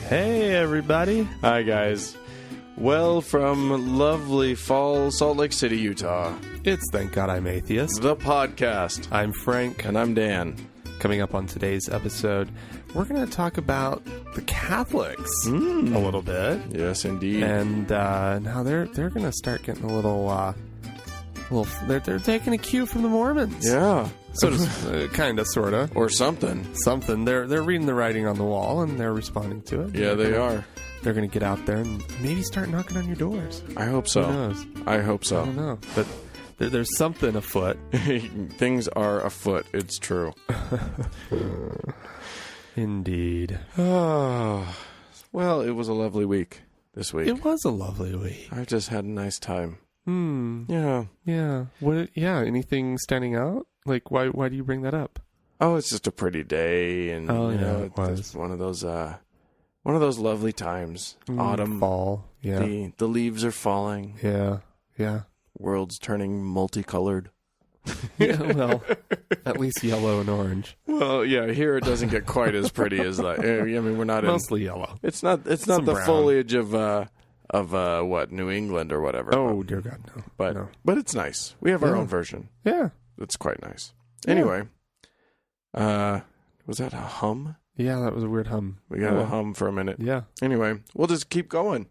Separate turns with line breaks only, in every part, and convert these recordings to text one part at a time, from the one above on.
Hey, everybody.
Hi, guys. Well, from lovely fall Salt Lake City, Utah,
It's Thank God I'm Atheist.
the podcast.
I'm Frank.
And I'm Dan.
Coming up on today's episode, we're going to talk about the Catholics a little bit.
Yes, indeed.
And now they're going to start getting a little they're taking a cue from the Mormons.
Yeah.
So kind of, sort of.
Or something.
Something. They're reading the writing on the wall, and they're responding to it.
Yeah, they are.
They're going to get out there and maybe start knocking on your doors.
I hope so.
Who knows?
I hope so.
I don't know. But there's something afoot.
Things are afoot. It's true.
Indeed.
Oh, well, it was a lovely week this week.
It was a lovely week.
I just had a nice time.
Yeah. What? Yeah. Anything standing out? Like, why do you bring that up?
Oh, it's just a pretty day, and it's one of those lovely times. Autumn,
fall. Yeah.
The leaves are falling.
Yeah.
World's turning multicolored.
Yeah. Well, at least yellow and orange.
Well, yeah. Here it doesn't get quite as pretty as that. I mean, we're not
mostly yellow.
It's not the
brown.
foliage of what, New England or whatever.
Oh, dear God, no.
But it's nice. We have our own version.
Yeah.
It's quite nice. Anyway, was that a hum?
Yeah, that was a weird hum.
We got a hum for a minute.
Yeah.
Anyway, we'll just keep going.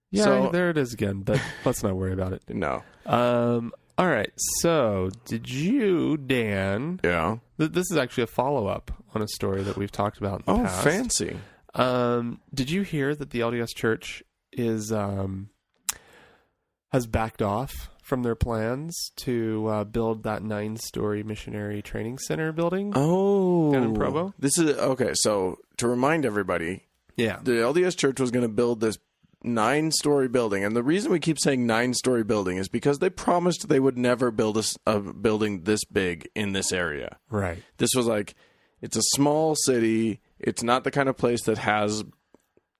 Yeah,
So-
there it is again, but let's not worry about it.
No.
All right, so did you, Dan...
Yeah.
This is actually a follow-up on a story that we've talked about in the past.
Fancy.
Did you hear that the LDS Church has backed off from their plans to build that 9-story missionary training center building?
Oh.
Down in Provo?
This is, okay, so to remind everybody,
Yeah.
the LDS Church was going to build this 9-story building, and the reason we keep saying 9-story building is because they promised they would never build a building this big in this area.
Right.
This was like, it's a small city. It's not the kind of place that has,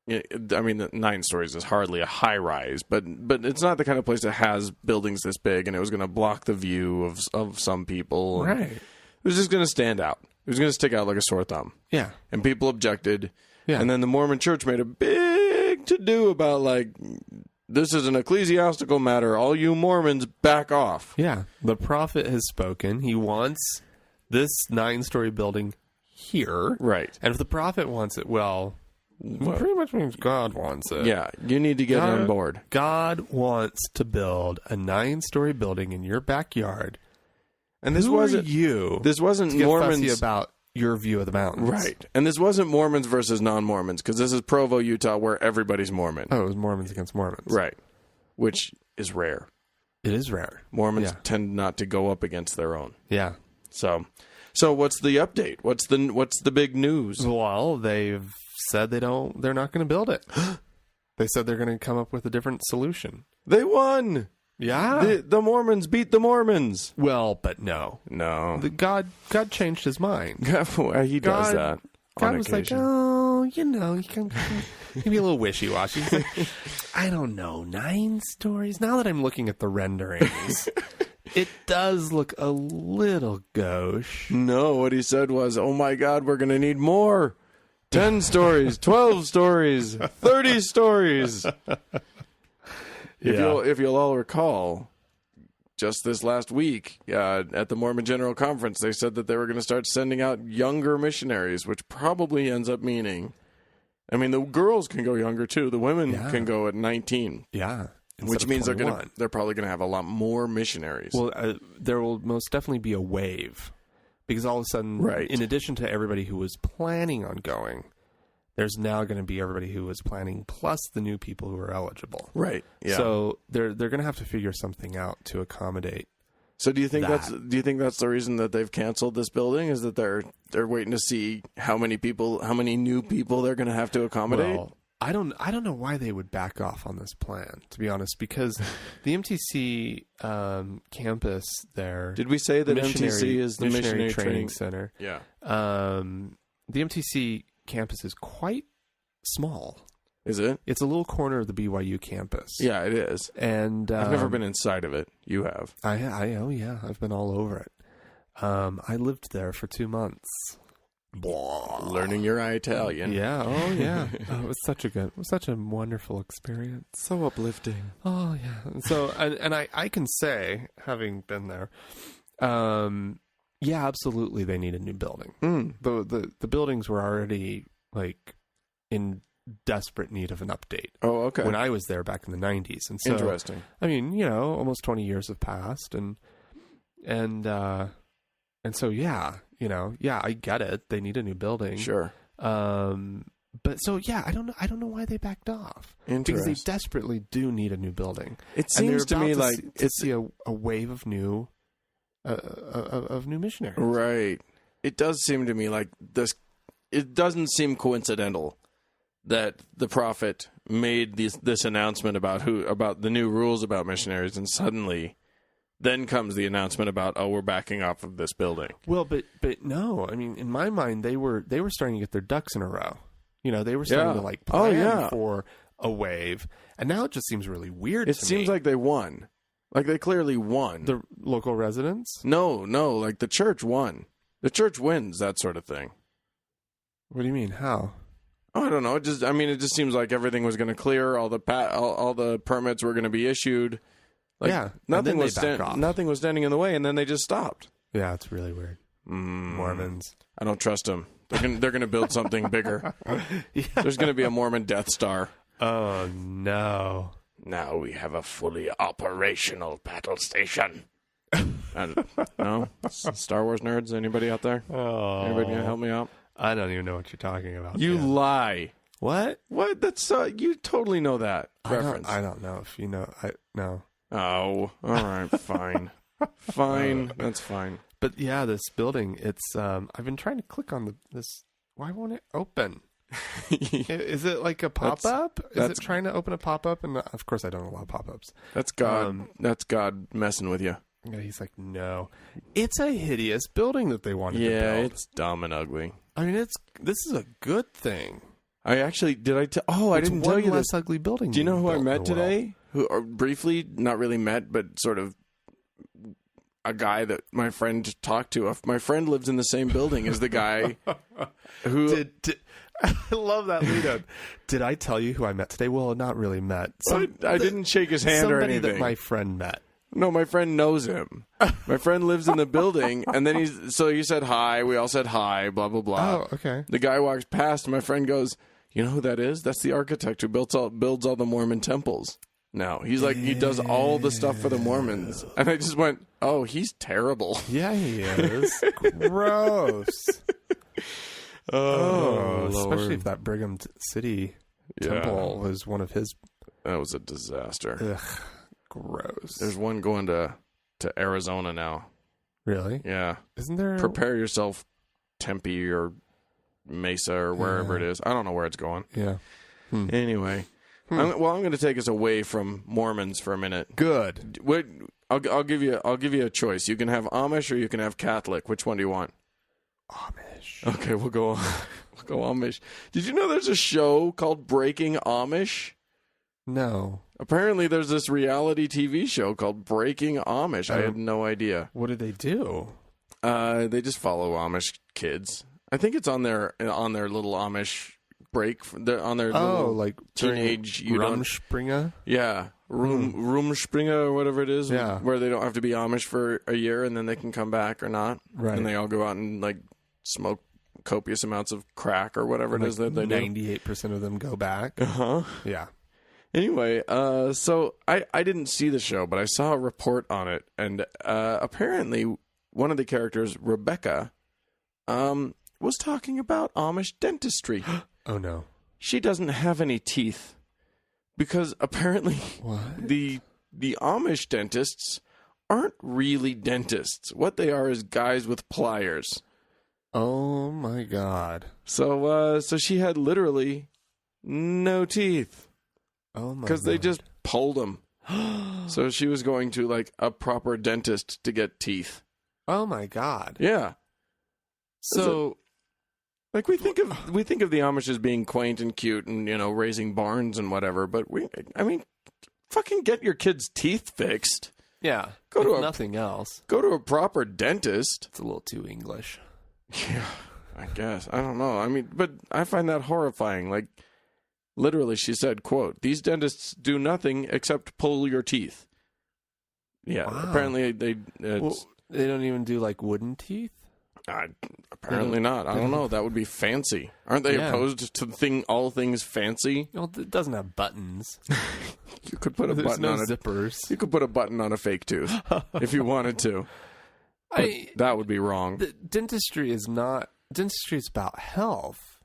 I mean, 9 stories is hardly a high rise, but it's not the kind of place that has buildings this big, and it was going to block the view of some people.
Right.
It was just going to stand out. It was going to stick out like a sore thumb.
Yeah.
And people objected.
Yeah.
And then the Mormon Church made a big to-do about, like, this is an ecclesiastical matter. All you Mormons, back off.
Yeah. The prophet has spoken. He wants this 9-story building here.
Right.
And if the prophet wants it, well, it pretty much means God wants it.
Yeah, you need to get on board.
God wants to build a 9-story building in your backyard.
And this
Who
wasn't
are you.
This wasn't
to get
Mormons
fussy about your view of the mountains.
Right. And this wasn't Mormons versus non-Mormons, because this is Provo, Utah, where everybody's Mormon.
Oh, it was Mormons against Mormons.
Right. Which is rare.
It is rare.
Mormons tend not to go up against their own.
Yeah.
So what's the update? What's the big news?
Well, they've said they're not going to build it. They said they're going to come up with a different solution.
They won.
Yeah.
The Mormons beat the Mormons.
Well, but no.
No.
God changed his mind.
He does that
God
on
was
occasion.
like, oh, you can be a little wishy-washy. He's like, I don't know, 9 stories? Now that I'm looking at the renderings, it does look a little gauche.
No, what he said was, oh my God, we're going to need more. 10 stories, 12 stories, 30 stories. If you'll all recall, just this last week at the Mormon General Conference, they said that they were going to start sending out younger missionaries, which probably ends up meaning, I mean, the girls can go younger too. The women can go at 19.
Yeah.
Which means they're probably going to have a lot more missionaries.
Well, there will most definitely be a wave, because all of a sudden, in addition to everybody who was planning on going, there's now going to be everybody who was planning plus the new people who are eligible.
Right. Yeah.
So they're going to have to figure something out to accommodate.
So do you think that's the reason that they've canceled this building, is that they're waiting to see how many new people they're going to have to accommodate?
Well, I don't know why they would back off on this plan, to be honest, because the MTC campus there.
Did we say that MTC is the missionary training
center?
Yeah.
The MTC campus is quite small.
Is it?
It's a little corner of the BYU campus.
Yeah, it is.
And
I've never been inside of it. You have.
Oh yeah, I've been all over it. I lived there for 2 months.
learning your Italian.
Yeah. Oh, yeah. Oh, it was such a wonderful experience.
So uplifting.
Oh, yeah. So, and I can say, having been there, yeah, absolutely, they need a new building. The buildings were already like in desperate need of an update.
Oh, okay.
When I was there back in the 90s, and so
interesting.
I mean, almost 20 years have passed, and so yeah, I get it. They need a new building.
Sure.
But so yeah, I don't know why they backed off. Because they desperately do need a new building.
It seems to me like
it's a wave of new missionaries.
Right. It does seem to me like this. It doesn't seem coincidental that the prophet made this announcement about the new rules about missionaries, and suddenly then comes the announcement about, we're backing off of this building.
Well, but no, I mean, in my mind, they were starting to get their ducks in a row. They were starting to plan for a wave, and now it just seems really weird.
It seems like they won, like they clearly won.
The local residents?
No, like the church won. The church wins, that sort of thing.
What do you mean? How?
Oh, I don't know. It just seems like everything was going to clear. All the permits were going to be issued. Nothing was standing in the way, and then they just stopped.
Yeah, it's really weird. Mormons.
I don't trust them. They're going to build something bigger. Yeah. There's going to be a Mormon Death Star.
Oh no!
Now we have a fully operational battle station. No, Star Wars nerds. Anybody out there?
Oh,
anybody gonna help me out?
I don't even know what you're talking about.
You lie.
What?
What? That's you totally know that reference.
I don't know if you know. No.
Oh, all right, fine. Fine, that's fine.
But yeah, this building, it's I've been trying to click on this. Why won't it open? Is it like a pop-up? Is it trying to open a pop-up? And of course I don't allow pop-ups.
That's God. That's God messing with you.
Yeah, he's like, no. It's a hideous building that they wanted to build.
Yeah, it's dumb and ugly.
I mean, this is a good thing.
I actually I didn't tell you
less
this.
ugly building.
Do you know who I met today? Who briefly, not really met, but sort of a guy that my friend talked to. My friend lives in the same building as the guy who.
I love that lead-up. Did I tell you who I met today? Well, not really met.
I didn't shake his hand or anything.
Somebody that my friend met.
No, my friend knows him. My friend lives in the building, and then he said hi. We all said hi, blah, blah, blah.
Oh, okay.
The guy walks past, and my friend goes, you know who that is? That's the architect who builds all the Mormon temples. Now, he's like, he does all the stuff for the Mormons. And I just went, oh, he's terrible.
Yeah, he is. Gross. Oh, especially if that Brigham City temple was one of his.
That was a disaster.
Ugh, gross.
There's one going to Arizona now.
Really?
Yeah.
Isn't there?
Prepare yourself, Tempe or Mesa or wherever it is. I don't know where it's going.
Yeah.
Anyway. I'm going to take us away from Mormons for a minute.
Good.
I'll give you a choice. You can have Amish or you can have Catholic. Which one do you want?
Amish.
Okay, we'll go Amish. Did you know there's a show called Breaking Amish?
No.
Apparently there's this reality TV show called Breaking Amish. I had no idea.
What do they do?
They just follow Amish kids. I think it's on their little Amish break on their little
like
teenage
Rumspringa?
Yeah. Rumspringa or whatever it is.
Yeah.
Where they don't have to be Amish for a year and then they can come back or not.
Right.
And they all go out and like smoke copious amounts of crack or whatever it is that they do.
98% of them go back.
Uh-huh.
Yeah.
Anyway, so I didn't see the show, but I saw a report on it, and apparently one of the characters, Rebecca, was talking about Amish dentistry.
Oh, no.
She doesn't have any teeth because apparently the Amish dentists aren't really dentists. What they are is guys with pliers.
Oh, my God.
So she had literally no teeth.
Oh, my God.
Because they just pulled them. So she was going to like a proper dentist to get teeth.
Oh, my God.
Yeah.
So...
Like we think of the Amish as being quaint and cute and, you know, raising barns and whatever, but fucking get your kids' teeth fixed.
Yeah.
Go to
nothing else.
Go to a proper dentist.
It's a little too English.
Yeah. I guess. I don't know. I mean, but I find that horrifying. Like, literally, she said, quote, "These dentists do nothing except pull your teeth." Yeah,
Wow.
apparently they
don't even do like wooden teeth.
Apparently not. I don't know. That would be fancy. Aren't they opposed to all things fancy?
Well, it doesn't have buttons.
You could put a
There's
button
no
on it.
zippers.
You could put a button on a fake tooth if you wanted to. That would be wrong.
Dentistry is not. Dentistry is about health.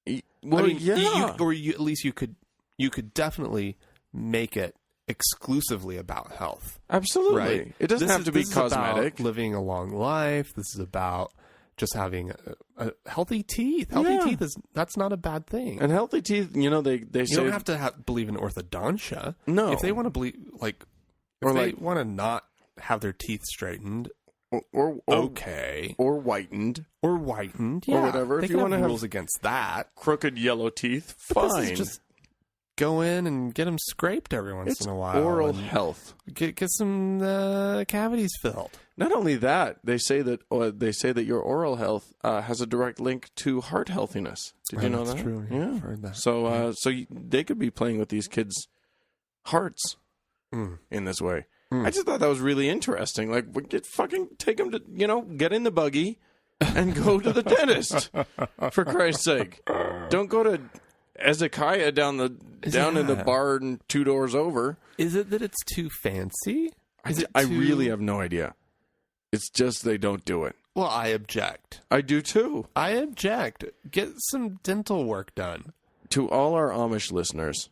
Well,
I mean,
yeah.
at least you could definitely make it exclusively about health.
Absolutely.
Right?
It doesn't have to be cosmetic.
About living a long life. This is about just having a healthy teeth. Healthy teeth that's not a bad thing.
And healthy teeth, they
you
say
don't have to believe in orthodontia.
No.
If they want to believe, they want to not have their teeth straightened,
or
okay,
or whitened,
yeah,
or whatever.
They
If you want to have
rules against that,
crooked yellow teeth,
but
fine.
this is just go in and get them scraped every once in a while.
Oral
and
health.
Get some cavities filled.
Not only that, they say that your oral health has a direct link to heart healthiness. Did you know
that's
that?
True.
Yeah,
I've heard that.
So they could be playing with these kids' hearts in this way. I just thought that was really interesting. Like, take them to get in the buggy and go to the dentist. For Christ's sake, don't go to Ezekiah down in the bar and 2 doors over.
Is it that it's too fancy?
I really have no idea. It's just they don't do it.
Well, I object.
I do too.
I object. Get some dental work done.
To all our Amish listeners.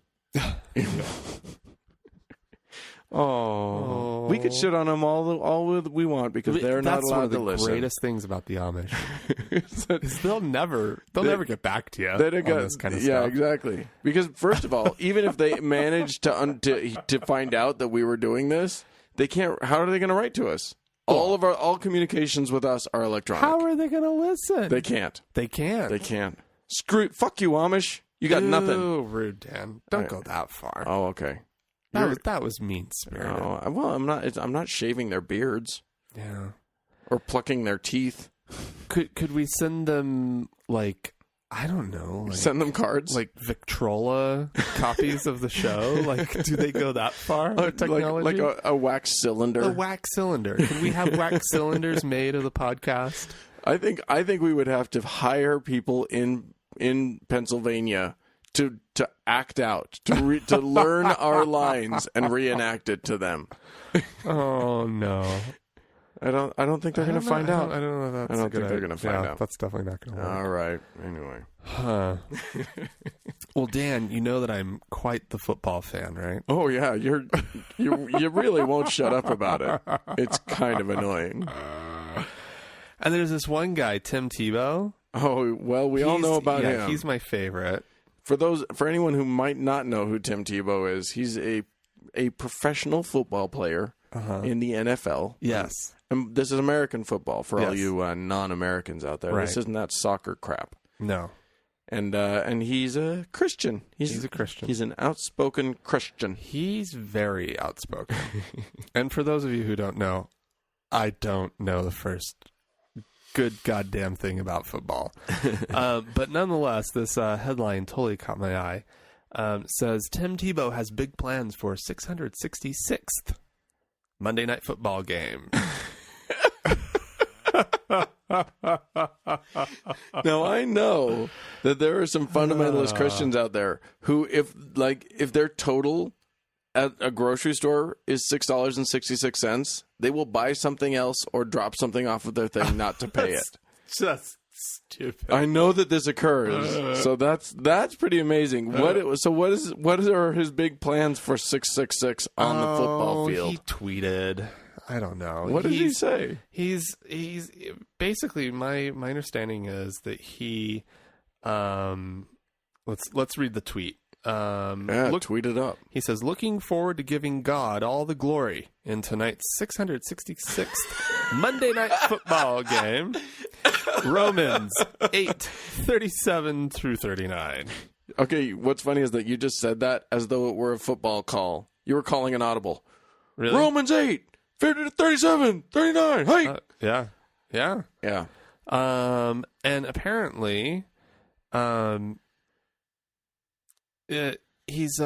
Oh, we could shit on them all we want because they're not allowed to listen.
That's one of the greatest things about the Amish. is they'll never get back to you. They don't get this kind of stuff.
Yeah, exactly. Because first of all, even if they manage to find out that we were doing this, they can't. How are they going to write to us? All communications with us are electronic.
How are they going to listen?
They can't.
They can't.
They can't. Fuck you, Amish. You got nothing.
Oh, rude, Dan. Don't go that far.
Oh, okay.
That was mean spirited.
Oh, well, I'm not shaving their beards.
Yeah.
Or plucking their teeth.
Could we send them I don't know.
Send them cards?
Like Victrola copies of the show? Do they go that far with technology?
Like a wax cylinder?
A wax cylinder. Could we have wax cylinders made of the podcast?
I think we would have to hire people in Pennsylvania to act out, to learn our lines and reenact it to them.
Oh, no.
I don't think they're going to find out.
I don't know. That's
I don't think they're going to find out.
That's definitely not going to work.
All right. Anyway.
Huh. Well, Dan, you know that I'm quite the football fan, right?
Oh yeah, you really won't shut up about it. It's kind of annoying.
And there's this one guy, Tim Tebow.
Oh well, we all know about him.
He's my favorite.
For anyone who might not know who Tim Tebow is, he's a professional football player in the NFL.
Yes.
And this is American football for all you non-Americans out there.
Right.
This isn't that soccer crap.
No.
And he's a Christian. He's
a Christian.
He's an outspoken Christian.
He's very outspoken. And for those of you who don't know, I don't know the first good goddamn thing about football. But nonetheless, this headline totally caught my eye. Says, Tim Tebow has big plans for 666th Monday Night Football game.
Now I know that there are some fundamentalist Christians out there who, if their total at a grocery store is $6.66, they will buy something else or drop something off of their thing not to pay it.
Just stupid.
I know that this occurs, so that's pretty amazing. What are his big plans for 666 on the football field?
He tweeted. I don't know.
What did he say?
He's basically my understanding is that he let's read the tweet.
Tweet it up.
He says, looking forward to giving God all the glory in tonight's 666th Monday Night Football game. Romans 8:37 through 39.
Okay, what's funny is that you just said that as though it were a football call. You were calling an audible.
Really?
Romans 8, 37, 39. Hey!
Yeah.
Yeah.
And apparently, he's it's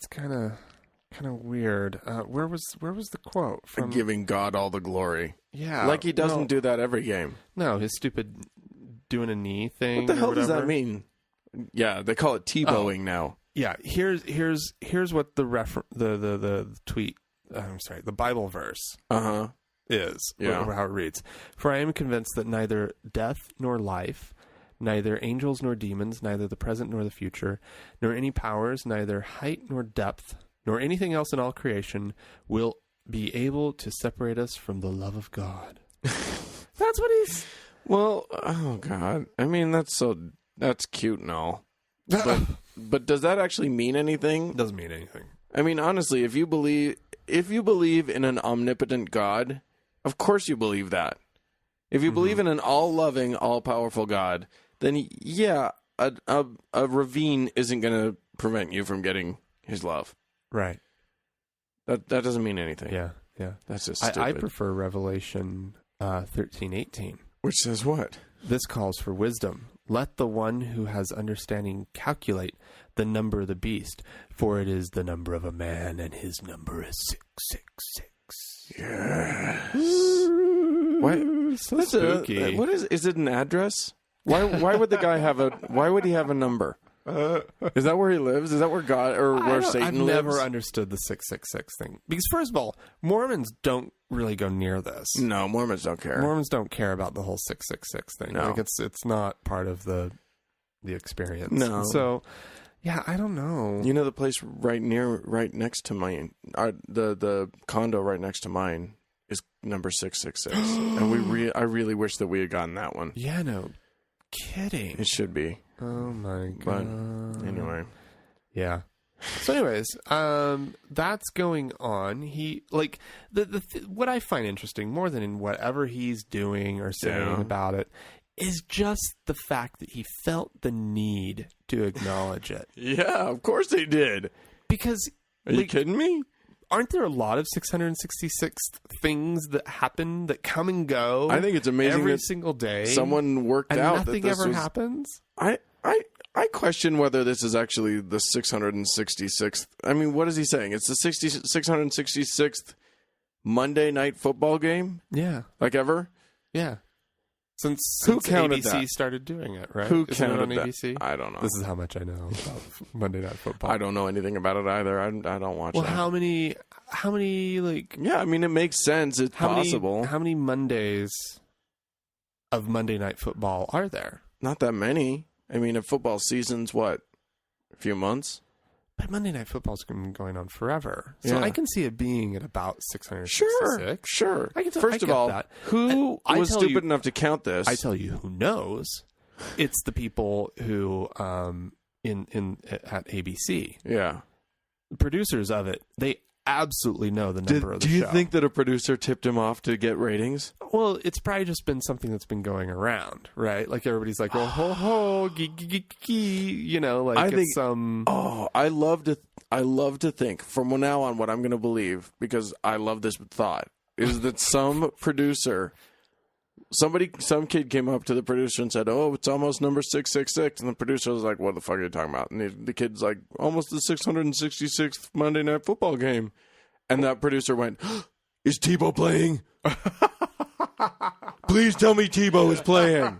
kind of weird. Where was the quote from?
Giving God all the glory.
Yeah,
Like he doesn't do that every game.
No, his stupid doing a knee thing.
What the hell
or
does
whatever.
that mean? Yeah, they call it Tebowing now.
Yeah, here's what the tweet. I'm sorry, the Bible verse. Is how it reads. For I am convinced that neither death nor life, neither angels nor demons, neither the present nor the future, nor any powers, neither height nor depth, nor anything else in all creation will be able to separate us from the love of God. That's what he's...
Well, oh God. I mean, that's cute and all. But does that actually mean anything?
It doesn't mean anything.
I mean, honestly, if you believe in an omnipotent God, of course you believe that. If you believe in an all-loving, all-powerful God, then yeah, a ravine isn't going to prevent you from getting his love.
Right.
That doesn't mean anything.
Yeah.
That's just stupid.
I prefer Revelation 13:18.
Which says what?
This calls for wisdom. Let the one who has understanding calculate the number of the beast, for it is the number of a man, and his number is 666.
Yes.
What? So spooky.
What is it? An address? Why would the guy have a? Why would he have a number? Is that where he lives? Is that where God or where Satan lives?
I've never understood the 666 thing because, first of all, Mormons don't really go near this.
No, Mormons don't care.
Mormons don't care about the whole 666 thing.
No.
Like it's not part of the experience.
No.
So, yeah, I don't know.
You know the place right next to mine, the condo right next to mine is number 666, and I really wish that we had gotten that one.
Yeah, no kidding.
It should be.
Oh my God.
But anyway.
Yeah. So anyways, that's going on. He like what I find interesting more than in whatever he's doing or saying about it is just the fact that he felt the need to acknowledge it.
Yeah, of course he did.
Because
are you kidding me?
Aren't there a lot of 666 things that happen that come and go?
I think it's amazing
every
that
single day.
Someone worked
and
out
nothing
that this
ever
was,
happens.
I question whether this is actually the 666th. I mean, what is he saying? It's the 666th Monday night football game?
Yeah.
Like ever?
Yeah. Since
counted
ABC
that?
Started doing it, right?
Who
Isn't
counted
it on
that?
ABC?
I don't know.
This is how much I know about Monday Night Football.
I don't know anything about it either. I don't watch that.
Well, how many like...
Yeah, I mean, it makes sense. It's possible.
How many Mondays of Monday Night Football are there?
Not that many. I mean, if football season's what? A few months?
But Monday Night Football's been going on forever. So
Yeah.
I can see it being at about 666.
Sure.
First
of all,
that.
who
I
was
tell
stupid
you-
enough to count this?
I tell you who knows. It's the people who at ABC.
Yeah.
The producers of it, they absolutely know the number of the
Do you
show.
think that a producer tipped him off to get ratings?
Well, it's probably just been something that's been going around, right? Like everybody's like, "Oh, ho, ho, gee, gee, gee, gee," you know, like
I
it's
think-
some.
Oh, I love to think from now on what I'm going to believe, because I love this thought, is that some producer, some kid came up to the producer and said, "Oh, it's almost number 666," and the producer was like, "What the fuck are you talking about?" And the kid's like, "Almost the 666th Monday Night Football game," and that producer went, "Is Tebow playing? Please tell me Tebow is playing."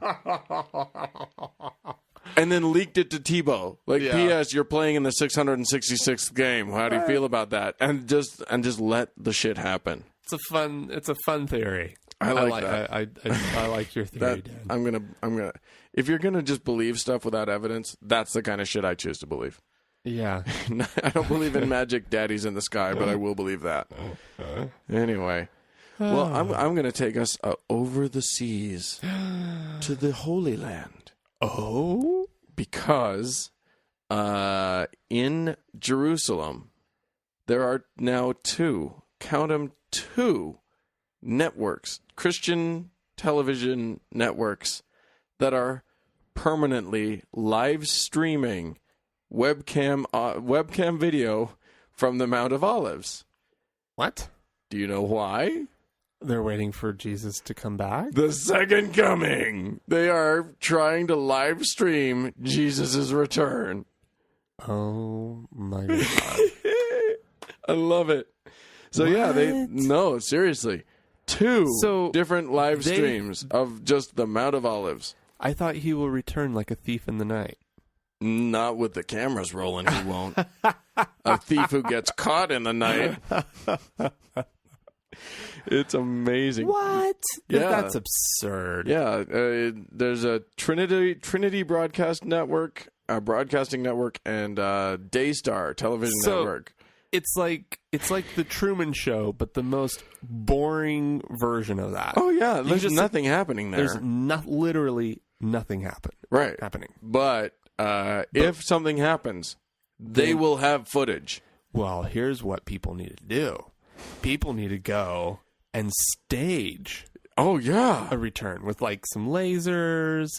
And then leaked it to Tebow. Like,
Yeah.
P.S., you're playing in the 666th game. How do you feel about that? And just let the shit happen.
It's a fun theory.
I like that.
I like your theory,
That
Dan.
I'm gonna. If you're gonna just believe stuff without evidence, that's the kind of shit I choose to believe.
Yeah.
I don't believe in magic daddies in the sky, but I will believe that. Anyway, well, I'm gonna take us over the seas to the Holy Land.
Oh,
Because in Jerusalem, there are now two networks, Christian television networks, that are permanently live streaming webcam video from the Mount of Olives.
what?
Do you know why?
They're waiting for Jesus to come back?
The second coming. They are trying to live stream Jesus' return.
Oh, my God.
I love it. So,
What?
Seriously. Two
So
different live streams of just the Mount of Olives.
I thought he will return like a thief in the night.
Not with the cameras rolling, he won't. A thief who gets caught in the night. It's amazing.
What?
Yeah.
That's absurd.
Yeah, there's a Trinity Broadcasting Network, and Daystar Television Network.
It's like the Truman Show, but the most boring version of that.
Oh yeah, there's nothing happening there.
There's literally nothing happening.
But if something happens, they will have footage.
Well, here's what people need to do. People need to go and stage
Oh yeah,
a return with like some lasers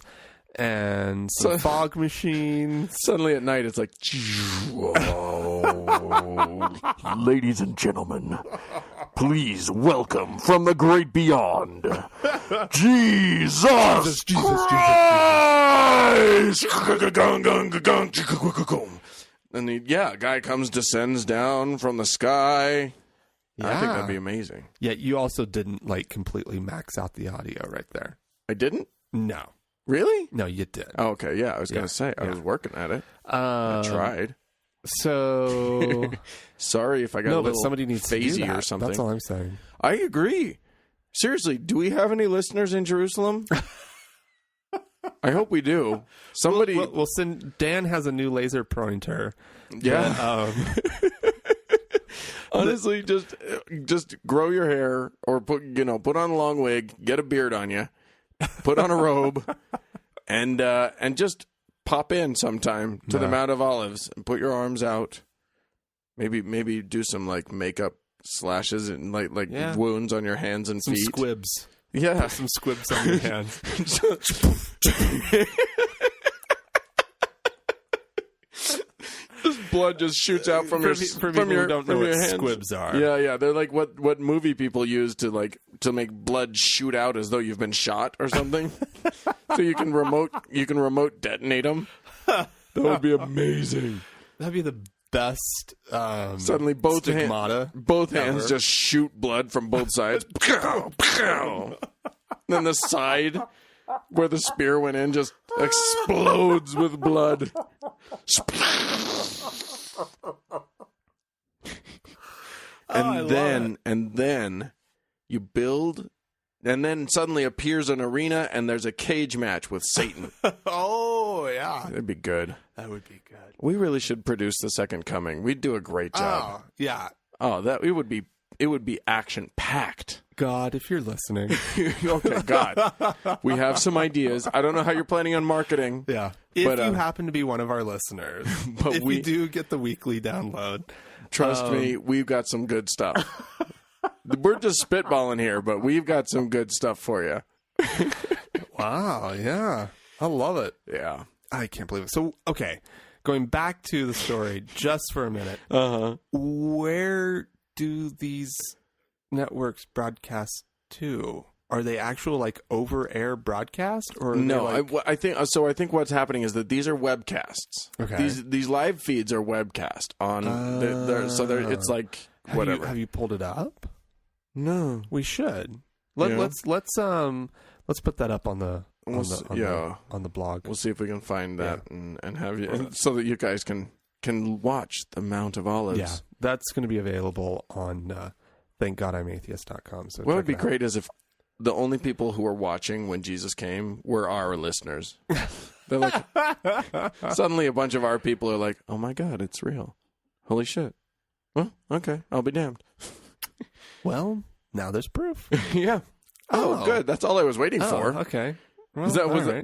and some fog machines.
Suddenly at night, it's like, ladies and gentlemen, please welcome from the great beyond, Jesus Christ! And a guy descends down from the sky.
Yeah.
I think that'd be amazing.
Yeah, you also didn't like completely max out the audio right there.
I didn't?
No.
Really?
No, you did.
Oh, okay, yeah, I was going to say, I was working at it. I tried.
So...
Sorry if I got a little
somebody needs to do
phasey
that.
or something.
That's all I'm saying.
I agree. Seriously, do we have any listeners in Jerusalem? I hope we do. Somebody...
We'll send... Dan has a new laser pointer.
Yeah. Honestly, just grow your hair or put on a long wig, get a beard on you, put on a robe, and just pop in sometime to the Mount of Olives and put your arms out. Maybe do some like makeup slashes and like wounds on your hands and feet.
Some squibs.
Yeah,
put some squibs on your hands.
Blood just shoots out from your hands.
Squibs are.
Yeah, they're like what movie people use to make blood shoot out as though you've been shot or something. So you can remote detonate them. That would be amazing.
That'd be the best.
Suddenly both hands just shoot blood from both sides. Then the side where the spear went in just explodes with blood. And then you build, and then suddenly appears an arena, and there's a cage match with Satan.
Oh yeah,
that'd be good.
That would be good.
We really should produce the Second Coming. We'd do a great job.
Oh yeah.
Oh, it would be action packed.
God, if you're listening.
Okay, God. We have some ideas. I don't know how you're planning on marketing.
Yeah. If you happen to be one of our listeners, but we do get the weekly download.
Trust me, we've got some good stuff. We're just spitballing here, but we've got some good stuff for you.
Wow, yeah. I love it.
Yeah.
I can't believe it. So, okay, going back to the story just for a minute.
Uh-huh.
Where do these networks broadcast to? Are they actual like over-air broadcast, or
no?
I
think so. I think what's happening is that these are webcasts.
Okay,
these live feeds are webcast on. It's like whatever.
Have you pulled it up?
No,
we should. Let's put that up on the blog.
We'll see if we can find that and have you so that you guys can watch the Mount of Olives.
Yeah, that's going to be available on thankgodimatheist.com. So
what would be great is if the only people who were watching when Jesus came were our listeners. They're like, suddenly a bunch of our people are like, oh my God, it's real. Holy shit. Well, okay, I'll be damned.
Well, now there's proof.
Yeah. Oh, good. That's all I was waiting for.
Okay. Well,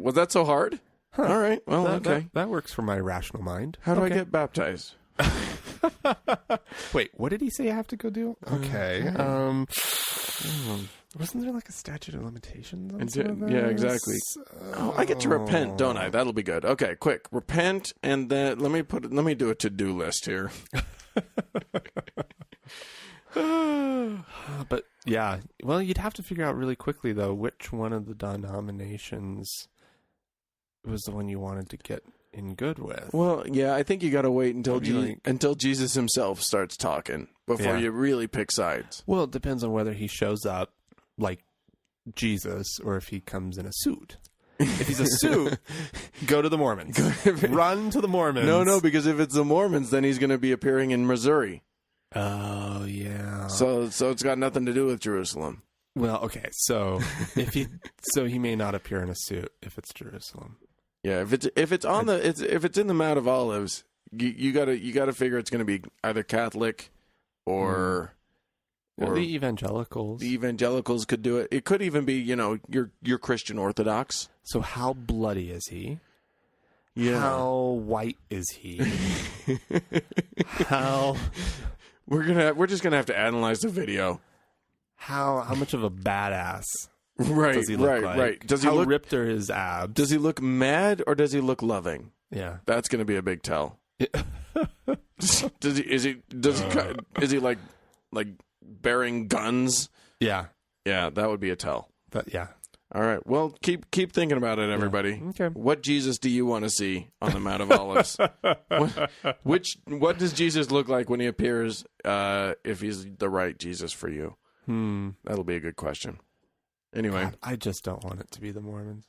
was that so hard? Huh. All right. Well, okay.
That works for my rational mind.
How do I get baptized?
Wait, what did he say I have to go do? Okay. Wasn't there like a statute of limitations on some of this?
Yeah, exactly. I get to repent, don't I? That'll be good. Okay, quick. Repent, and then let me do a to-do list here.
But Yeah. Well, you'd have to figure out really quickly, though, which one of the denominations was the one you wanted to get in good with.
Well, yeah, I think you got to wait until
Like-
until Jesus himself starts talking before you really pick sides.
Well, it depends on whether he shows up like Jesus or if he comes in a suit. If he's a suit, go to the Mormons. Run to the Mormons.
No, because if it's the Mormons, then he's going to be appearing in Missouri.
Oh, yeah.
So it's got nothing to do with Jerusalem.
Well, okay. So he may not appear in a suit if it's Jerusalem.
Yeah, if it's in the Mount of Olives, you gotta figure it's going to be either Catholic or
the evangelicals.
The evangelicals could do it. It could even be your Christian Orthodox.
So how bloody is he?
Yeah.
How white is he? How
we're just gonna have to analyze the video.
how much of a badass
Right,
does he look like?
right. Does he
how
look
ripped are his abs?
Does he look mad or does he look loving?
Yeah.
That's going to be a big tell. Is he like bearing guns?
Yeah.
Yeah, that would be a tell.
But yeah.
All right. Well, keep thinking about it, everybody.
Yeah. Okay.
What Jesus do you want to see on the Mount of Olives? What does Jesus look like when he appears? If he's the right Jesus for you, that'll be a good question. Anyway,
God, I just don't want it to be the Mormons.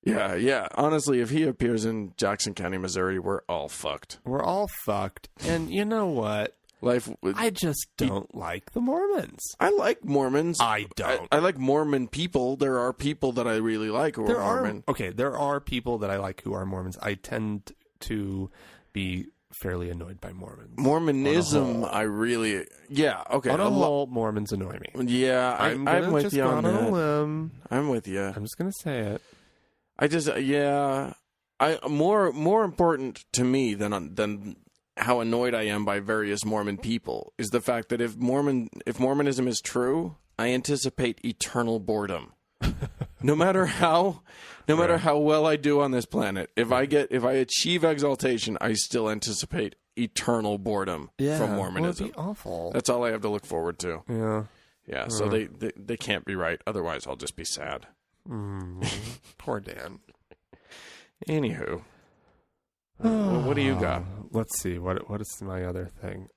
yeah. Honestly, if he appears in Jackson County, Missouri, we're all fucked.
We're all fucked. And you know what? I just don't like the Mormons.
I like Mormons.
I don't.
I like Mormon people. There are people that I really like who are Mormon.
There are people that I like who are Mormons. I tend to be fairly annoyed by Mormons.
Mormonism, I really... Yeah, okay.
On a whole, Mormons annoy me.
Yeah, I'm with you on that.
A limb.
I'm with you.
I'm just going to say it.
More important to me than how annoyed I am by various Mormon people is the fact that if Mormonism is true, I anticipate eternal boredom. No matter how well I do on this planet, if I achieve exaltation, I still anticipate eternal boredom from Mormonism.
It'd be awful.
That's all I have to look forward to.
Yeah.
Yeah. So they can't be right. Otherwise, I'll just be sad.
Poor Dan.
Anywho, what do you got?
Let's see. What is my other thing?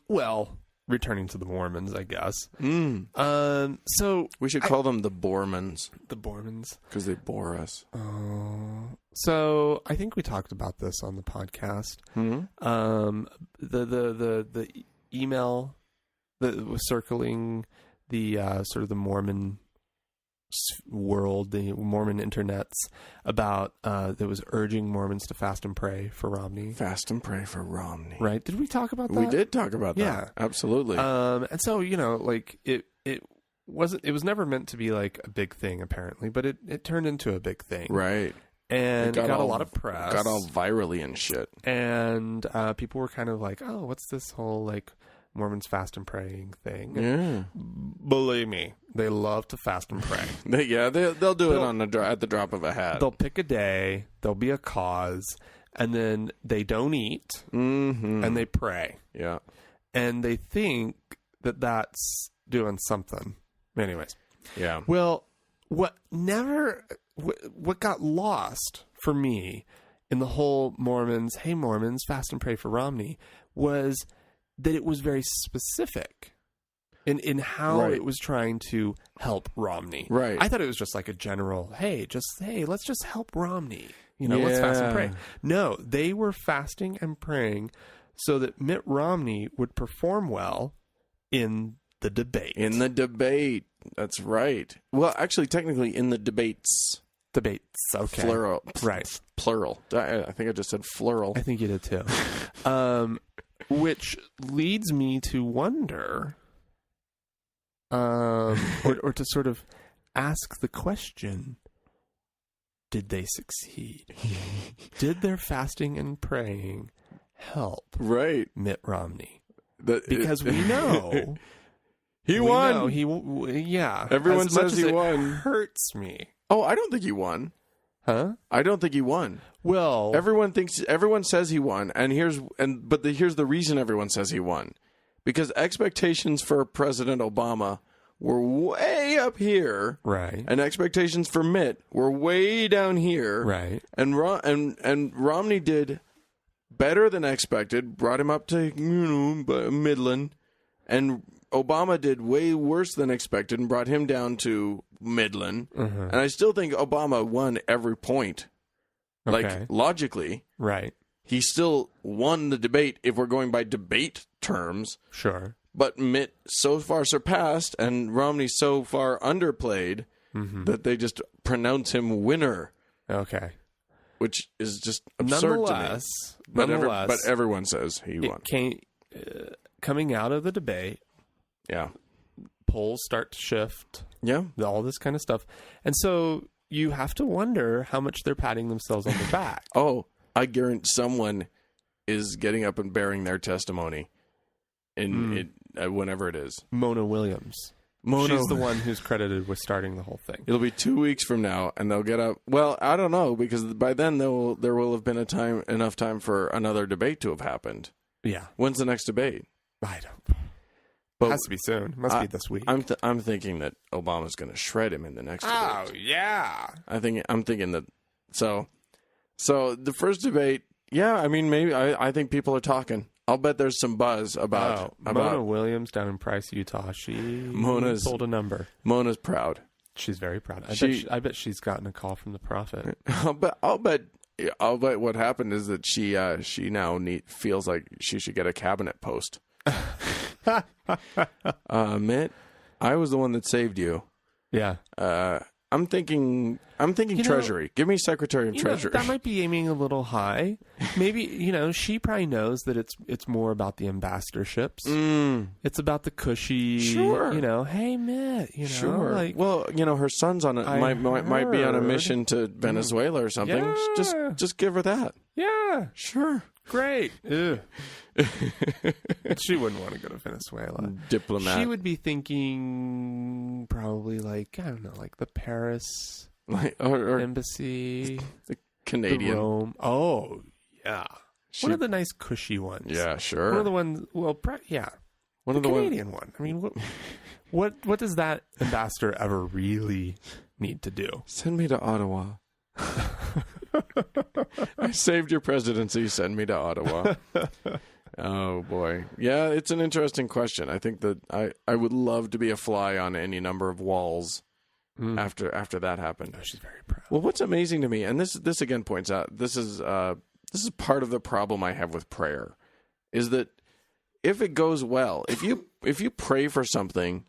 Well, returning to the Mormons, I guess. So
we should call them the Bormans.
The Mormons,
because they bore us.
So I think we talked about this on the podcast. The email that was circling the sort of the Mormon world, the Mormon internets, about that was urging Mormons to fast and pray for Romney.
Fast and pray for Romney.
Right? Did we talk about that?
We did talk about that.
Yeah.
Absolutely.
And so, like it was never meant to be like a big thing, apparently, but it turned into a big thing.
Right.
And it got a lot of press.
Got all virally and shit.
And people were kind of like, oh, what's this whole like Mormons fast and praying thing?
Yeah.
Believe me, they love to fast and pray.
They'll do it at the drop of a hat.
They'll pick a day, there'll be a cause, and then they don't eat, and they pray.
Yeah.
And they think that that's doing something. Anyways.
Yeah.
Well, what got lost for me in the whole Mormons, hey Mormons, fast and pray for Romney, was that it was very specific in how it was trying to help Romney.
Right.
I thought it was just like a general, hey, let's just help Romney. Let's fast and pray. No, they were fasting and praying so that Mitt Romney would perform well in the debate.
In the debate. That's right. Well, actually, technically, in the debates.
Debates, okay.
Plural.
Right.
Plural. I think I just said plural.
I think you did too. Which leads me to wonder, or to sort of ask the question, did they succeed? Did their fasting and praying help Mitt Romney? Because we know...
He won.
Everyone
says he won.
Hurts me.
Oh, I don't think he won.
Huh?
I don't think he won.
Well,
everyone says he won, here's the reason everyone says he won, because expectations for President Obama were way up here,
Right.
and expectations for Mitt were way down here,
Right.
and Romney did better than expected, brought him up to Midland, and Obama did way worse than expected and brought him down to Midland. And I still think Obama won every point.
Okay.
Like, logically,
Right.
he still won the debate if we're going by debate terms.
Sure.
But Mitt so far surpassed and Romney so far underplayed that they just pronounce him winner.
Okay.
Which is just absurd to me.
Nonetheless,
But everyone says he won.
Coming out of the debate,
Yeah.
polls start to shift,
Yeah.
all this kind of stuff. And so you have to wonder how much they're patting themselves on the back.
Oh, I guarantee someone is getting up and bearing their testimony in whenever it is.
Mona Williams. She's the one who's credited with starting the whole thing.
It'll be 2 weeks from now, and they'll get up. Well, I don't know, because by then there will have been enough time for another debate to have happened.
Yeah.
When's the next debate?
I don't.
But
it has to be soon. Must be this week.
I'm thinking that Obama's going to shred him in the next debate.
Oh, yeah.
I'm thinking that. So the first debate, yeah. I mean, maybe I think people are talking. I'll bet there's some buzz about
Mona Williams down in Price, Utah. She told a number.
Mona's proud.
She's very proud. I bet she's gotten a call from the prophet.
I'll bet what happened is that she now feels like she should get a cabinet post. Mitt, I was the one that saved you.
Yeah.
I'm thinking Treasury. Give me Secretary of Treasury.
That might be aiming a little high. Maybe, she probably knows that it's more about the ambassadorships. It's about the cushy,
sure.
Hey, Mitt,
Sure.
like,
well, her son's on might be on a mission to Venezuela or something.
Yeah.
Just give her that.
Yeah.
Sure.
Great. She wouldn't want to go to Venezuela.
Diplomat.
She would be thinking probably like the Paris
or
embassy,
the Canadian,
the Rome. Oh yeah, one of the nice cushy ones.
Yeah, sure.
One of the ones. Well, yeah,
one of
the
the
Canadian one. I mean, what does that ambassador ever really need to do?
Send me to Ottawa. I saved your presidency. Send me to Ottawa. Oh boy, yeah, it's an interesting question. I think that I would love to be a fly on any number of walls after that happened.
Oh, she's very proud.
Well, what's amazing to me, and this again points out, this is part of the problem I have with prayer, is that if it goes well, if you pray for something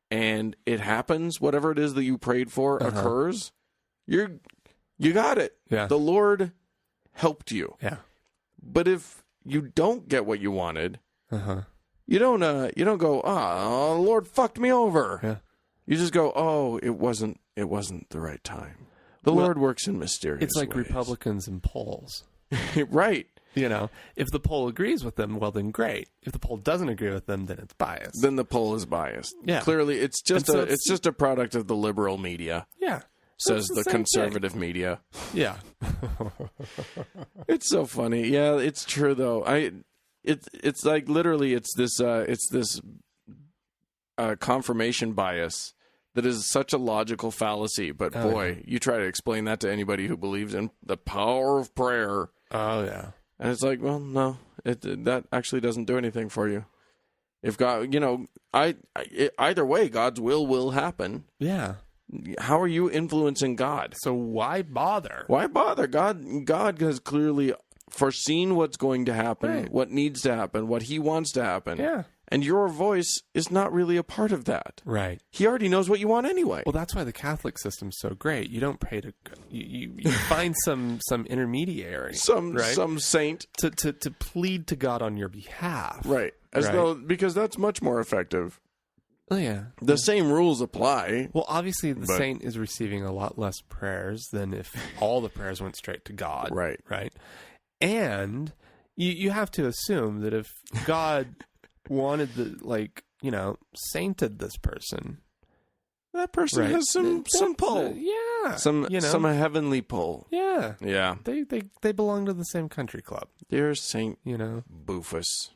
and it happens, whatever it is that you prayed for occurs, you got it.
Yeah.
The Lord helped you.
Yeah.
But if you don't get what you wanted, you don't go, the Lord fucked me over.
Yeah.
You just go, oh, it wasn't the right time. The Lord works in mysterious
It's like
ways.
Republicans and polls.
Right.
If the poll agrees with them, well, then great. If the poll doesn't agree with them, then it's biased.
Then the poll is biased.
Yeah.
Clearly, it's just a product of the liberal media.
Yeah.
Says the
same
conservative media.
Yeah.
It's so funny. Yeah, it's true though. It's like literally it's this confirmation bias that is such a logical fallacy. But boy, you try to explain that to anybody who believes in the power of prayer.
Oh yeah.
And it's like, well, no, that actually doesn't do anything for you. If God, either way, God's will happen.
Yeah.
How are you influencing God?
So why bother?
Why bother? God has clearly foreseen what's going to happen,
Right.
what needs to happen, what he wants to happen.
Yeah.
And your voice is not really a part of that.
Right.
He already knows what you want anyway.
Well, that's why the Catholic system's so great. You don't pray to you find some intermediary,
some saint
to plead to God on your behalf.
right. Because that's much more effective.
Oh, yeah.
The same rules apply.
Well, obviously, the saint is receiving a lot less prayers than if all the prayers went straight to God.
Right.
Right. And you have to assume that if God wanted sainted this person,
That person
right.
has some pull.
Yeah.
Some heavenly pull.
Yeah.
Yeah.
They belong to the same country club.
Dear Saint
You know.
Boofus.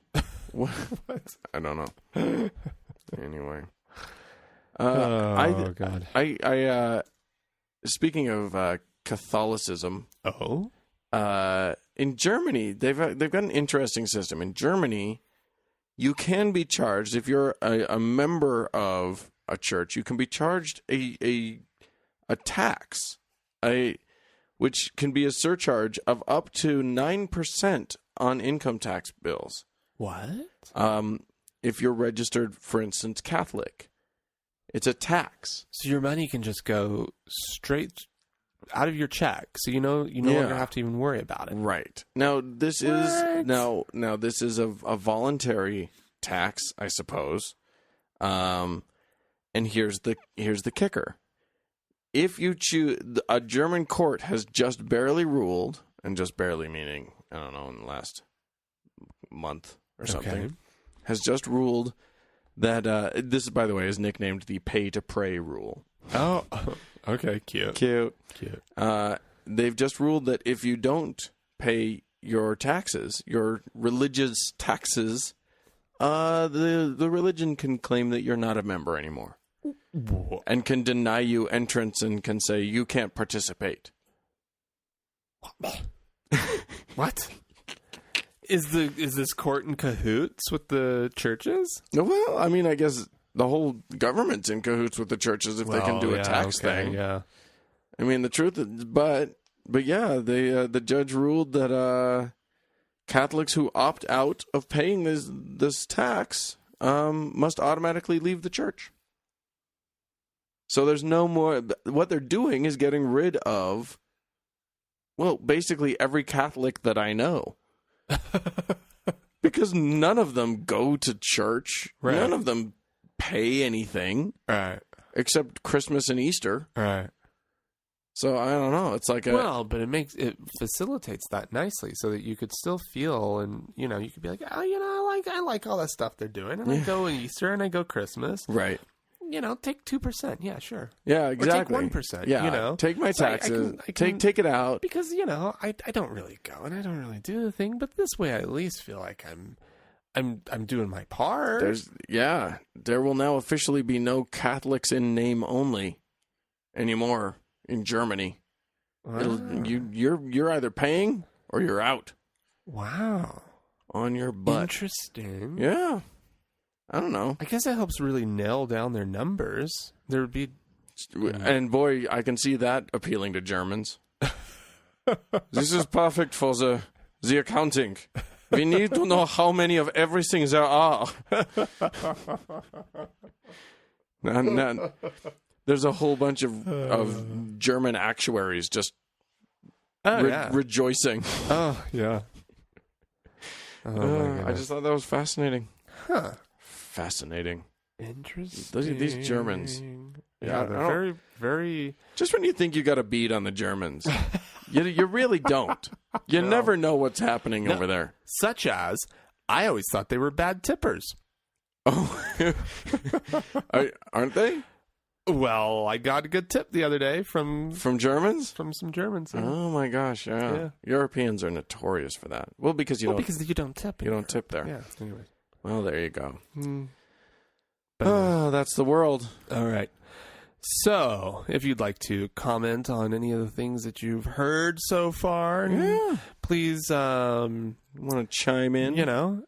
What? I don't know. Anyway.
God.
Speaking of Catholicism, in Germany they've got an interesting system. In Germany, you can be charged if you're a member of a church. You can be charged a tax, which can be a surcharge of up to 9% on income tax bills.
What?
If you're registered, for instance, Catholic, it's a tax.
So your money can just go straight out of your check, so you no longer have to even worry about it.
Right. Now this is a voluntary tax, I suppose. And here's the kicker. If you choose, a German court has just barely ruled, and just barely meaning, I don't know, in the last month or something, has just ruled that this, by the way, is nicknamed the pay-to-pray rule.
Oh, okay, cute.
They've just ruled that if you don't pay your taxes, your religious taxes, the religion can claim that you're not a member anymore. And can deny you entrance and can say you can't participate.
What? Is this court in cahoots with the churches?
Well, I mean, I guess the whole government's in cahoots with the churches if they can do a tax thing.
Yeah.
I mean, the truth is, but yeah, the judge ruled that Catholics who opt out of paying this tax must automatically leave the church. So there's no more. What they're doing is getting rid of, well, basically every Catholic that I know. Because none of them go to church. Right. None of them pay anything.
Right.
Except Christmas and Easter.
Right.
So I don't know. It's like
but it facilitates that nicely so that you could still feel, and you could be like, I like all that stuff they're doing, and I go Easter and I go Christmas.
Right.
Take 2%. Yeah, sure.
Yeah, exactly.
Or take 1%.
Yeah, take my taxes. I can, take it out
because I don't really go and I don't really do the thing, but this way I at least feel like I'm doing my part.
There will now officially be no Catholics in name only anymore in Germany. Wow. You're either paying or you're out.
Wow.
On your butt.
Interesting.
Yeah. I don't know.
I guess it helps really nail down their numbers. There would be...
And boy, I can see that appealing to Germans. This is perfect for the accounting. We need to know how many of everything there are. And there's a whole bunch of German actuaries just rejoicing.
Oh, yeah.
I just thought that was fascinating.
Huh.
Fascinating.
Interesting.
These Germans.
Yeah, they're very, very...
Just when you think you got a beat on the Germans, you really don't. You never know what's happening over there.
Such as, I always thought they were bad tippers.
Oh. Aren't they?
Well, I got a good tip the other day from
Germans?
From some Germans. Yeah.
Oh my gosh, yeah. Europeans are notorious for that. Well, because you
don't tip.
You don't tip there.
Yeah, anyway.
Well, there you go. That's the world.
All right. So, if you'd like to comment on any of the things that you've heard so far, please
want to chime in.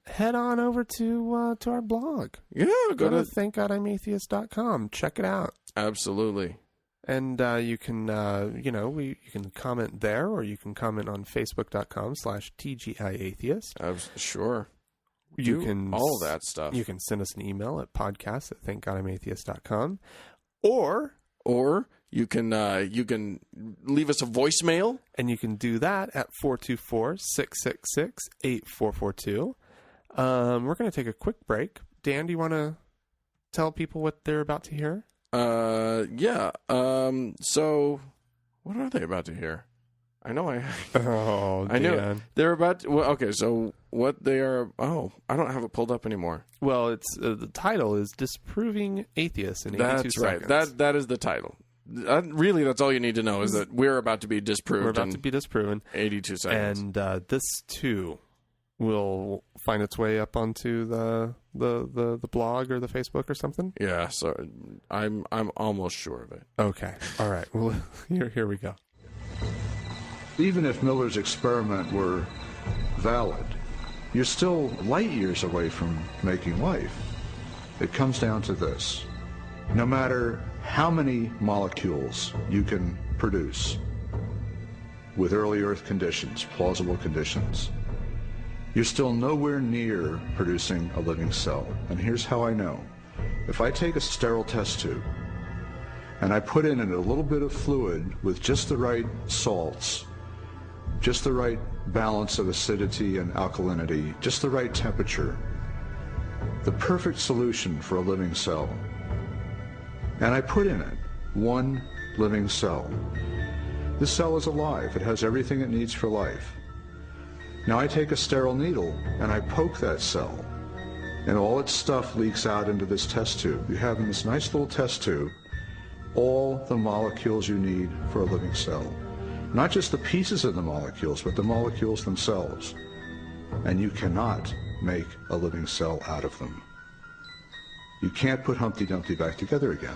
Head on over to our blog.
Yeah,
go to thankgodimatheist.com. Check it out.
Absolutely.
And you can you can comment there, or you can comment on facebook.com/TGIAtheist.
Sure.
You can
all that stuff.
You can send us an email at podcast@thankgodimatheist.com, or
you can leave us a voicemail,
and you can do that at 424-666-8442. We're going to take a quick break. Dan, do you want to tell people what they're about to hear?
Yeah. So what are they about to hear? I know I know they're about to, okay, so what they are, I don't have it pulled up anymore.
Well, it's the title is Disproving Atheists in 82
That's
Seconds.
Right. That is the title. Really, that's all you need to know is that we're about to be disproved.
We're about to be disproven.
82 seconds.
And this, too, will find its way up onto the the blog or the Facebook or something?
Yeah, so I'm almost sure of it.
Okay. All right. Well, here we go.
Even if Miller's experiment were valid, you're still light years away from making life. It comes down to this. No matter how many molecules you can produce with early Earth conditions, plausible conditions, you're still nowhere near producing a living cell. And here's how I know. If I take a sterile test tube and I put in it a little bit of fluid with just the right salts, just the right balance of acidity and alkalinity, just the right temperature, the perfect solution for a living cell, and I put in it one living cell. This cell is alive. It has everything it needs for life. Now I take a sterile needle and I poke that cell, and all its stuff leaks out into this test tube. You have in this nice little test tube all the molecules you need for a living cell. Not just the pieces of the molecules, but the molecules themselves. And you cannot make a living cell out of them. You can't put Humpty Dumpty back together again.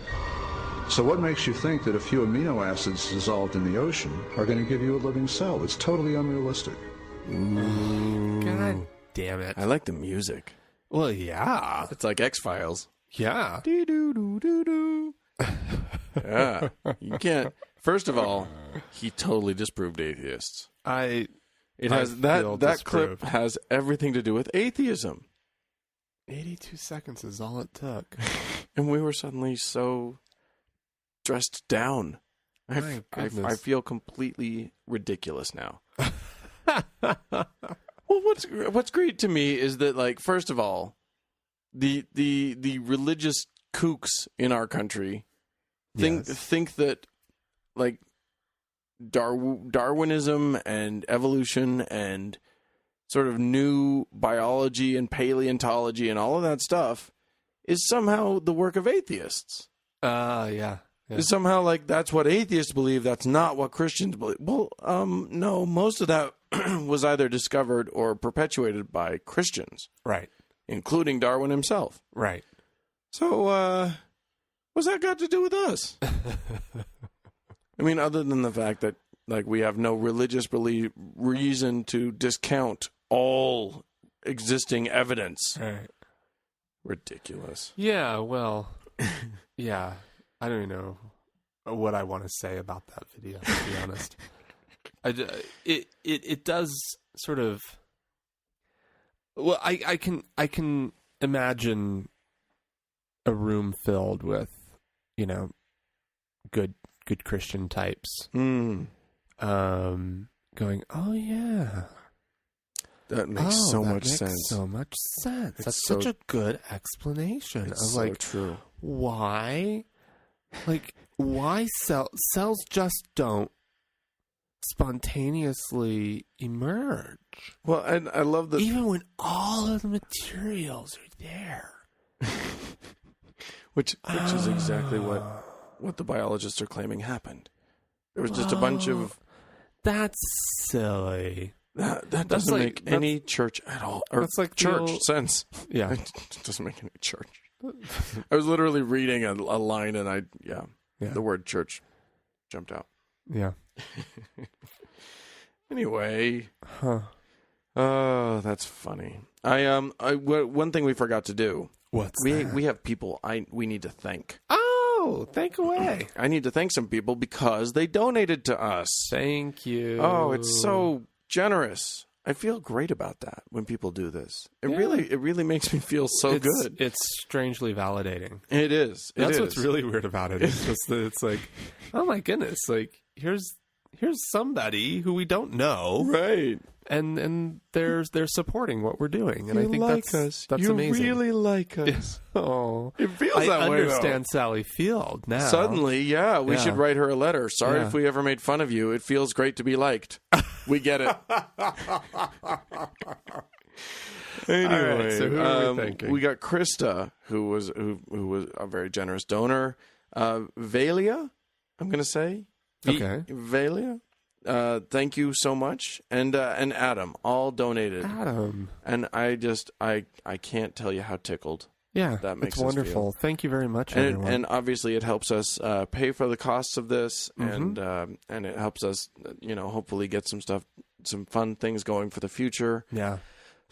So what makes you think that a few amino acids dissolved in the ocean are going to give you a living cell? It's totally unrealistic.
God damn it.
I like the music.
Well, yeah.
It's like X-Files.
Yeah.
Doo-doo-doo-doo-doo. Yeah. You can't. First of all, he totally disproved atheists. That clip has everything to do with atheism.
82 seconds is all it took.
And we were suddenly so dressed down. I feel completely ridiculous now. Well, what's great to me is that, like, first of all, the religious kooks in our country think that, like, Darwinism and evolution and sort of new biology and paleontology and all of that stuff is somehow the work of atheists.
Yeah.
Is somehow, like, that's what atheists believe, that's not what Christians believe. Well, no, most of that was either discovered or perpetuated by Christians.
Right.
Including Darwin himself.
Right.
So, what's that got to do with us? I mean, other than the fact that, like, we have no religious reason to discount all existing evidence.
Right.
Ridiculous.
Yeah, well, yeah. I don't even know what I want to say about that video, to be honest. It does sort of. Well, I can imagine a room filled with, good Christian types, going, oh yeah,
that makes so much sense.
So much sense. That's
so,
such a good explanation.
It's
I was
so
like,
true.
Why? Like, why cells just don't spontaneously emerge?
Well, and I love that
even when all of the materials are there.
which is exactly what the biologists are claiming happened. There was just a bunch of.
That's silly.
That doesn't make any church at all. Or
that's like
church sense.
Yeah.
It doesn't make any church. I was literally reading a line and the word church jumped out.
Yeah.
Anyway. Huh. Oh, that's funny. One thing we forgot to do.
What's that?
We have people we need to thank.
Oh, thank away.
I need to thank some people because they donated to us.
Thank you.
Oh, it's so generous. I feel great about that when people do this. It really makes me feel so good.
It's strangely validating.
It is.
That's what's really weird about it. It's just that it's like, oh my goodness, like here's somebody who we don't know,
right?
And they're supporting what we're doing, and
you
I think
like
that's
you
amazing.
You really like us.
Oh,
it feels that way.
I understand Sally Field now.
Suddenly, we should write her a letter. Sorry if we ever made fun of you. It feels great to be liked. We get it. Anyway,
right, so who are we thanking?
We got Krista, who was a very generous donor. Valia, I'm going to say.
Okay.
Valia. thank you so much. And Adam all donated.
Adam.
And I can't tell you how tickled.
Yeah,
That makes
it's
us
wonderful.
feel.
Thank you very much, everyone.
And obviously it helps us pay for the costs of this, and it helps us, hopefully get some fun things going for the future.
Yeah.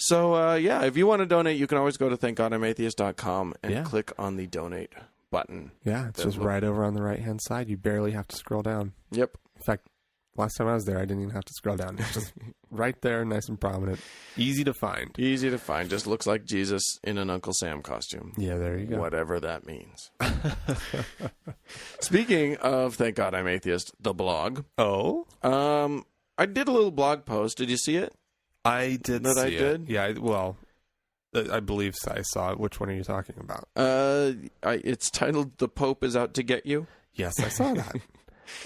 So, if you want to donate, you can always go to thankgodimatheist.com and click on the donate button.
Yeah, it's just right over on the right-hand side. You barely have to scroll down.
Yep.
In fact, last time I was there, I didn't even have to scroll down. It's just right there, nice and prominent. Easy to find.
Easy to find. Just looks like Jesus in an Uncle Sam costume.
Yeah, there you go.
Whatever that means. Speaking of Thank God I'm Atheist, the blog.
Oh?
I did a little blog post. Did you see it?
I did
That
see
I did?
it. Yeah, I believe I saw it. Which one are you talking about?
It's titled "The Pope is Out to Get You."
Yes, I saw that.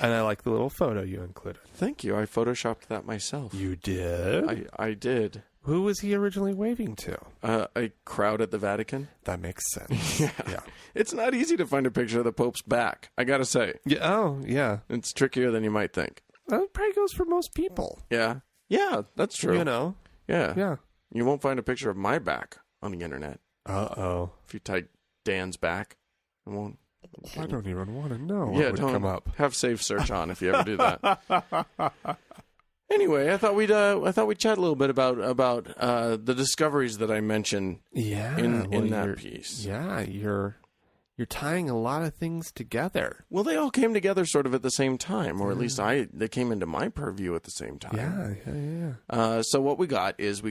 And I like the little photo you included.
Thank you. I photoshopped that myself.
You did?
I did.
Who was he originally waving to?
A crowd at the Vatican.
That makes sense. Yeah.
It's not easy to find a picture of the Pope's back, I gotta say.
Yeah. Oh, yeah.
It's trickier than you might think.
That probably goes for most people.
Yeah. Yeah, that's true. Yeah.
Yeah.
You won't find a picture of my back on the internet.
Uh-oh.
If you type Dan's back, it won't.
I don't even want to know what would
don't
come up.
Have safe search on if you ever do that. Anyway, I thought we'd chat a little bit about the discoveries that I mentioned in that piece.
Yeah, you're tying a lot of things together.
Well, they all came together sort of at the same time, or at least they came into my purview at the same time.
Yeah.
So what we got the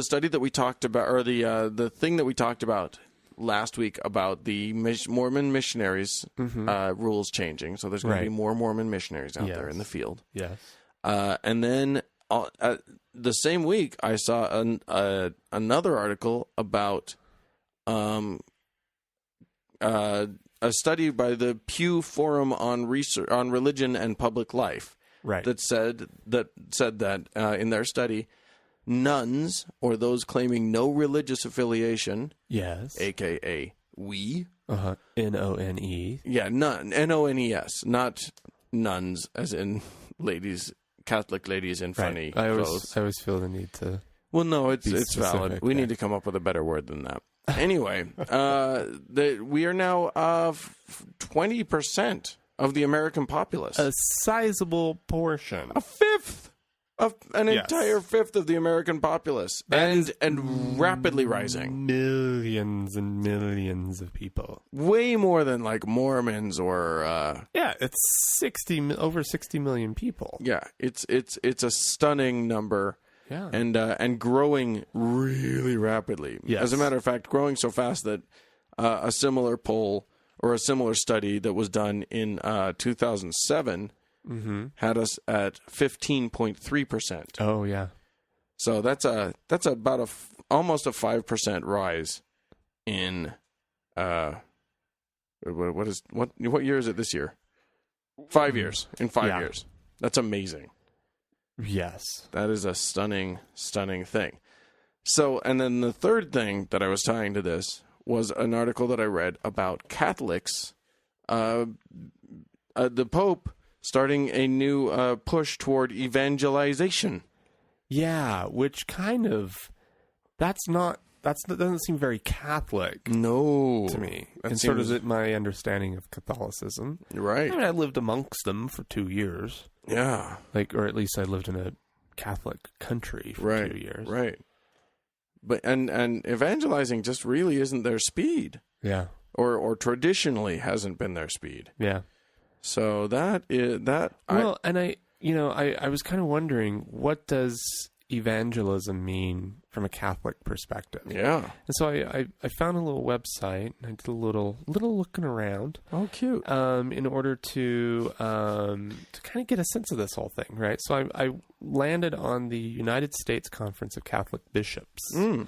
study that we talked about, or the thing that we talked about last week about the Mormon missionaries rules changing. So there's going to be more Mormon missionaries out there in the field.
Yes.
And then the same week, I saw another article about a study by the Pew Forum on Religion and Public Life, that said that in their study, nuns, or those claiming no religious affiliation, aka we,
None.
yeah, none, N-O-N-E-S, not nuns, as in ladies, Catholic ladies in funny clothes.
I always feel the need to.
Well, no, it's
specific,
valid. We need to come up with a better word than that. Anyway, we are now 20% of the American populace.
A sizable portion.
A fifth of an entire fifth of the American populace, and rapidly rising.
Millions and millions of people.
Way more than like Mormons or
it's over 60 million people.
Yeah, it's a stunning number.
Yeah.
And growing really rapidly.
Yes.
As a matter of fact, growing so fast that a similar poll or a similar study that was done in 2007 had us at 15.3%.
Oh yeah.
So that's about almost a 5% rise in what year is it this year? 5 years. In 5 years. That's amazing.
Yes.
That is a stunning, stunning thing. So, and then the third thing that I was tying to this was an article that I read about Catholics, the Pope starting a new push toward evangelization.
Yeah, which kind of, that doesn't seem very Catholic.
No.
To me. And sort of my understanding of Catholicism.
Right.
I mean, I lived amongst them for 2 years.
Yeah.
Or at least I lived in a Catholic country for 2 years.
Right. But and evangelizing just really isn't their speed.
Yeah.
Or traditionally hasn't been their speed.
Yeah.
So that is that.
Well, and I was kind of wondering, what does evangelism mean from a Catholic perspective?
Yeah.
And so I found a little website, and I did a little looking around.
Oh, cute.
In order to kind of get a sense of this whole thing, right? So I landed on the United States Conference of Catholic Bishops. And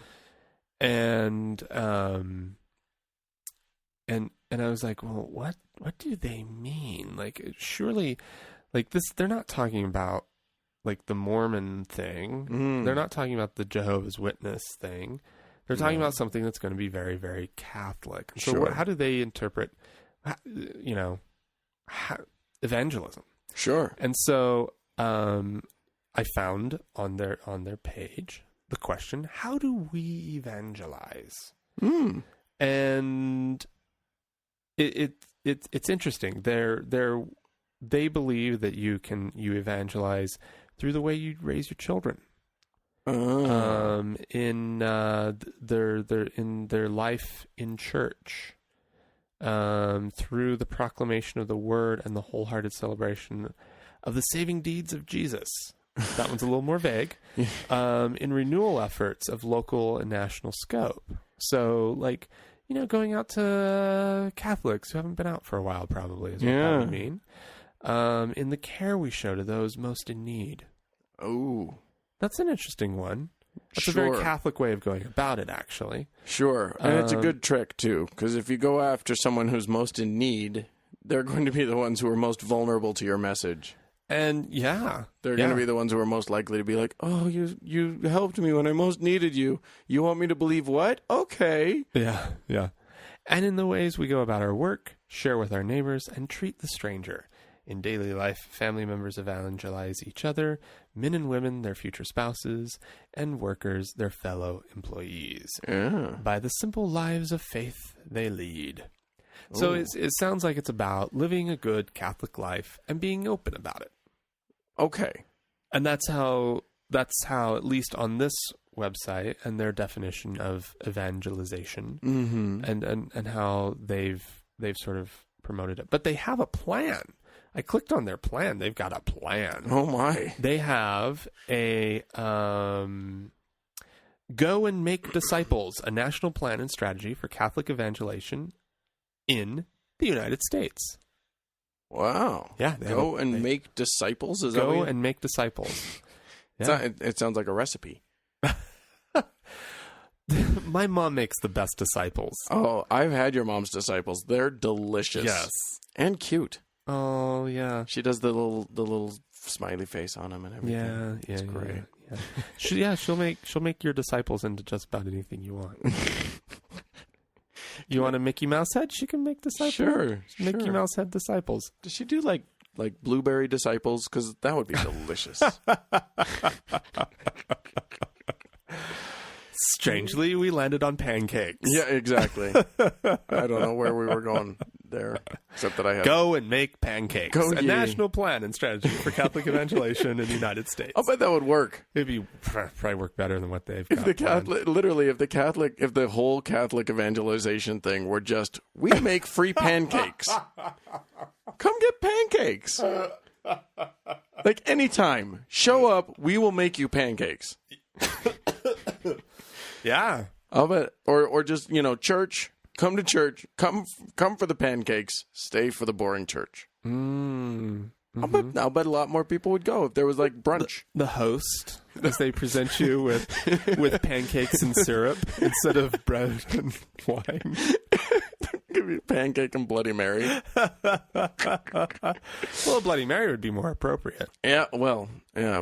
I was like, well, what do they mean? Like, surely, like this, they're not talking about like the Mormon thing. They're not talking about the Jehovah's Witness thing. They're talking about something that's going to be very, very Catholic. So how do they interpret, evangelism?
Sure.
And so I found on their page the question, how do we evangelize? And it's interesting. They believe that you evangelize through the way you raise your children. In their life in church, through the proclamation of the word and the wholehearted celebration of the saving deeds of Jesus. That one's a little more vague. In renewal efforts of local and national scope. So, like, going out to Catholics who haven't been out for a while, probably is what that would mean. In the care we show to those most in need.
Oh,
that's an interesting one. That's
sure.
a very Catholic way of going about it, actually.
Sure. And it's a good trick, too, because if you go after someone who's most in need, they're going to be the ones who are most vulnerable to your message.
And,
they're going to be the ones who are most likely to be like, oh, you helped me when I most needed you. You want me to believe what? Okay.
Yeah. And in the ways we go about our work, share with our neighbors, and treat the stranger. In daily life, family members evangelize each other, men and women, their future spouses, and workers, their fellow employees. By the simple lives of faith they lead. So it sounds like it's about living a good Catholic life and being open about it.
Okay.
And that's how, at least on this website and their definition of evangelization, and how they've sort of promoted it. But they have a plan. I clicked on their plan. They've got a plan.
Oh, my.
They have a Go and Make Disciples, a national plan and strategy for Catholic evangelization in the United States.
Wow.
Yeah.
Go and make disciples? Is
Go
that
and Make Disciples.
Yeah. It sounds like a recipe.
My mom makes the best disciples.
Oh, I've had your mom's disciples. They're delicious.
Yes.
And cute.
Oh, yeah.
She does the little smiley face on them and everything.
Yeah,
it's great.
Yeah. She'll make your disciples into just about anything you want. You want a Mickey Mouse head? She can make disciples.
Sure.
Mickey Mouse head disciples.
Does she do like blueberry disciples? Because that would be delicious.
Strangely, we landed on pancakes.
Yeah, exactly. I don't know where we were going there, except that I have
Go and Make Pancakes.
Go
a
ye.
national plan and strategy for Catholic evangelization in the United States.
I'll bet that would work.
It'd probably work better than what they've got.
If the whole Catholic evangelization thing were just, we make free pancakes. Come get pancakes. Like anytime, show up, we will make you pancakes.
Yeah.
I'll bet, or just, church, come to church, come for the pancakes, stay for the boring church. I'll bet a lot more people would go if there was like brunch.
The host, as they present you with pancakes and syrup instead of bread and wine.
Give you pancake and Bloody Mary.
Well, Bloody Mary would be more appropriate.
Yeah, well, yeah.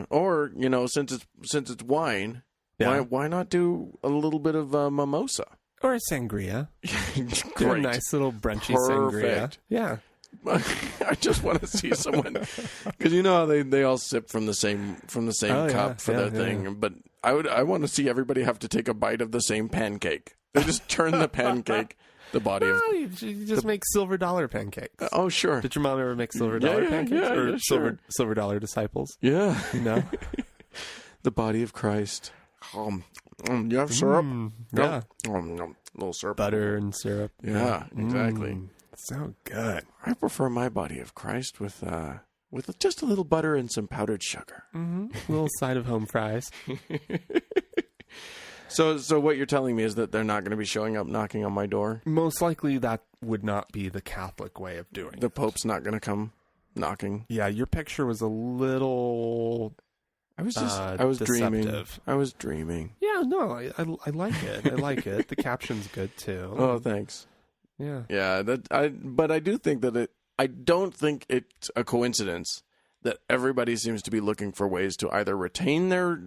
Or since it's wine, why not do a little bit of mimosa
or a sangria? Do a
Great,
nice little brunchy
perfect.
sangria. Yeah.
I just want to see someone, because how they all sip from the same cup for their thing. Yeah. But I want to see everybody have to take a bite of the same pancake. They just turn the pancake. The body of
you just make silver dollar pancakes.
Oh, sure.
Did your mom ever make silver dollar pancakes or
sure.
silver dollar disciples?
Yeah.
No.
The body of Christ. You have syrup?
Yeah.
Little syrup.
Butter and syrup.
Yeah, exactly.
So good.
I prefer my body of Christ with just a little butter and some powdered sugar.
A little side of home fries.
So what you're telling me is that they're not going to be showing up knocking on my door?
Most likely that would not be the Catholic way of doing it.
The Pope's not going to come knocking?
Yeah, your picture was a little
I was
deceptive.
I was dreaming.
Yeah, no, I like it. I like it. The caption's good too.
Oh, thanks.
Yeah.
Yeah, but I do think that I don't think it's a coincidence that everybody seems to be looking for ways to either retain their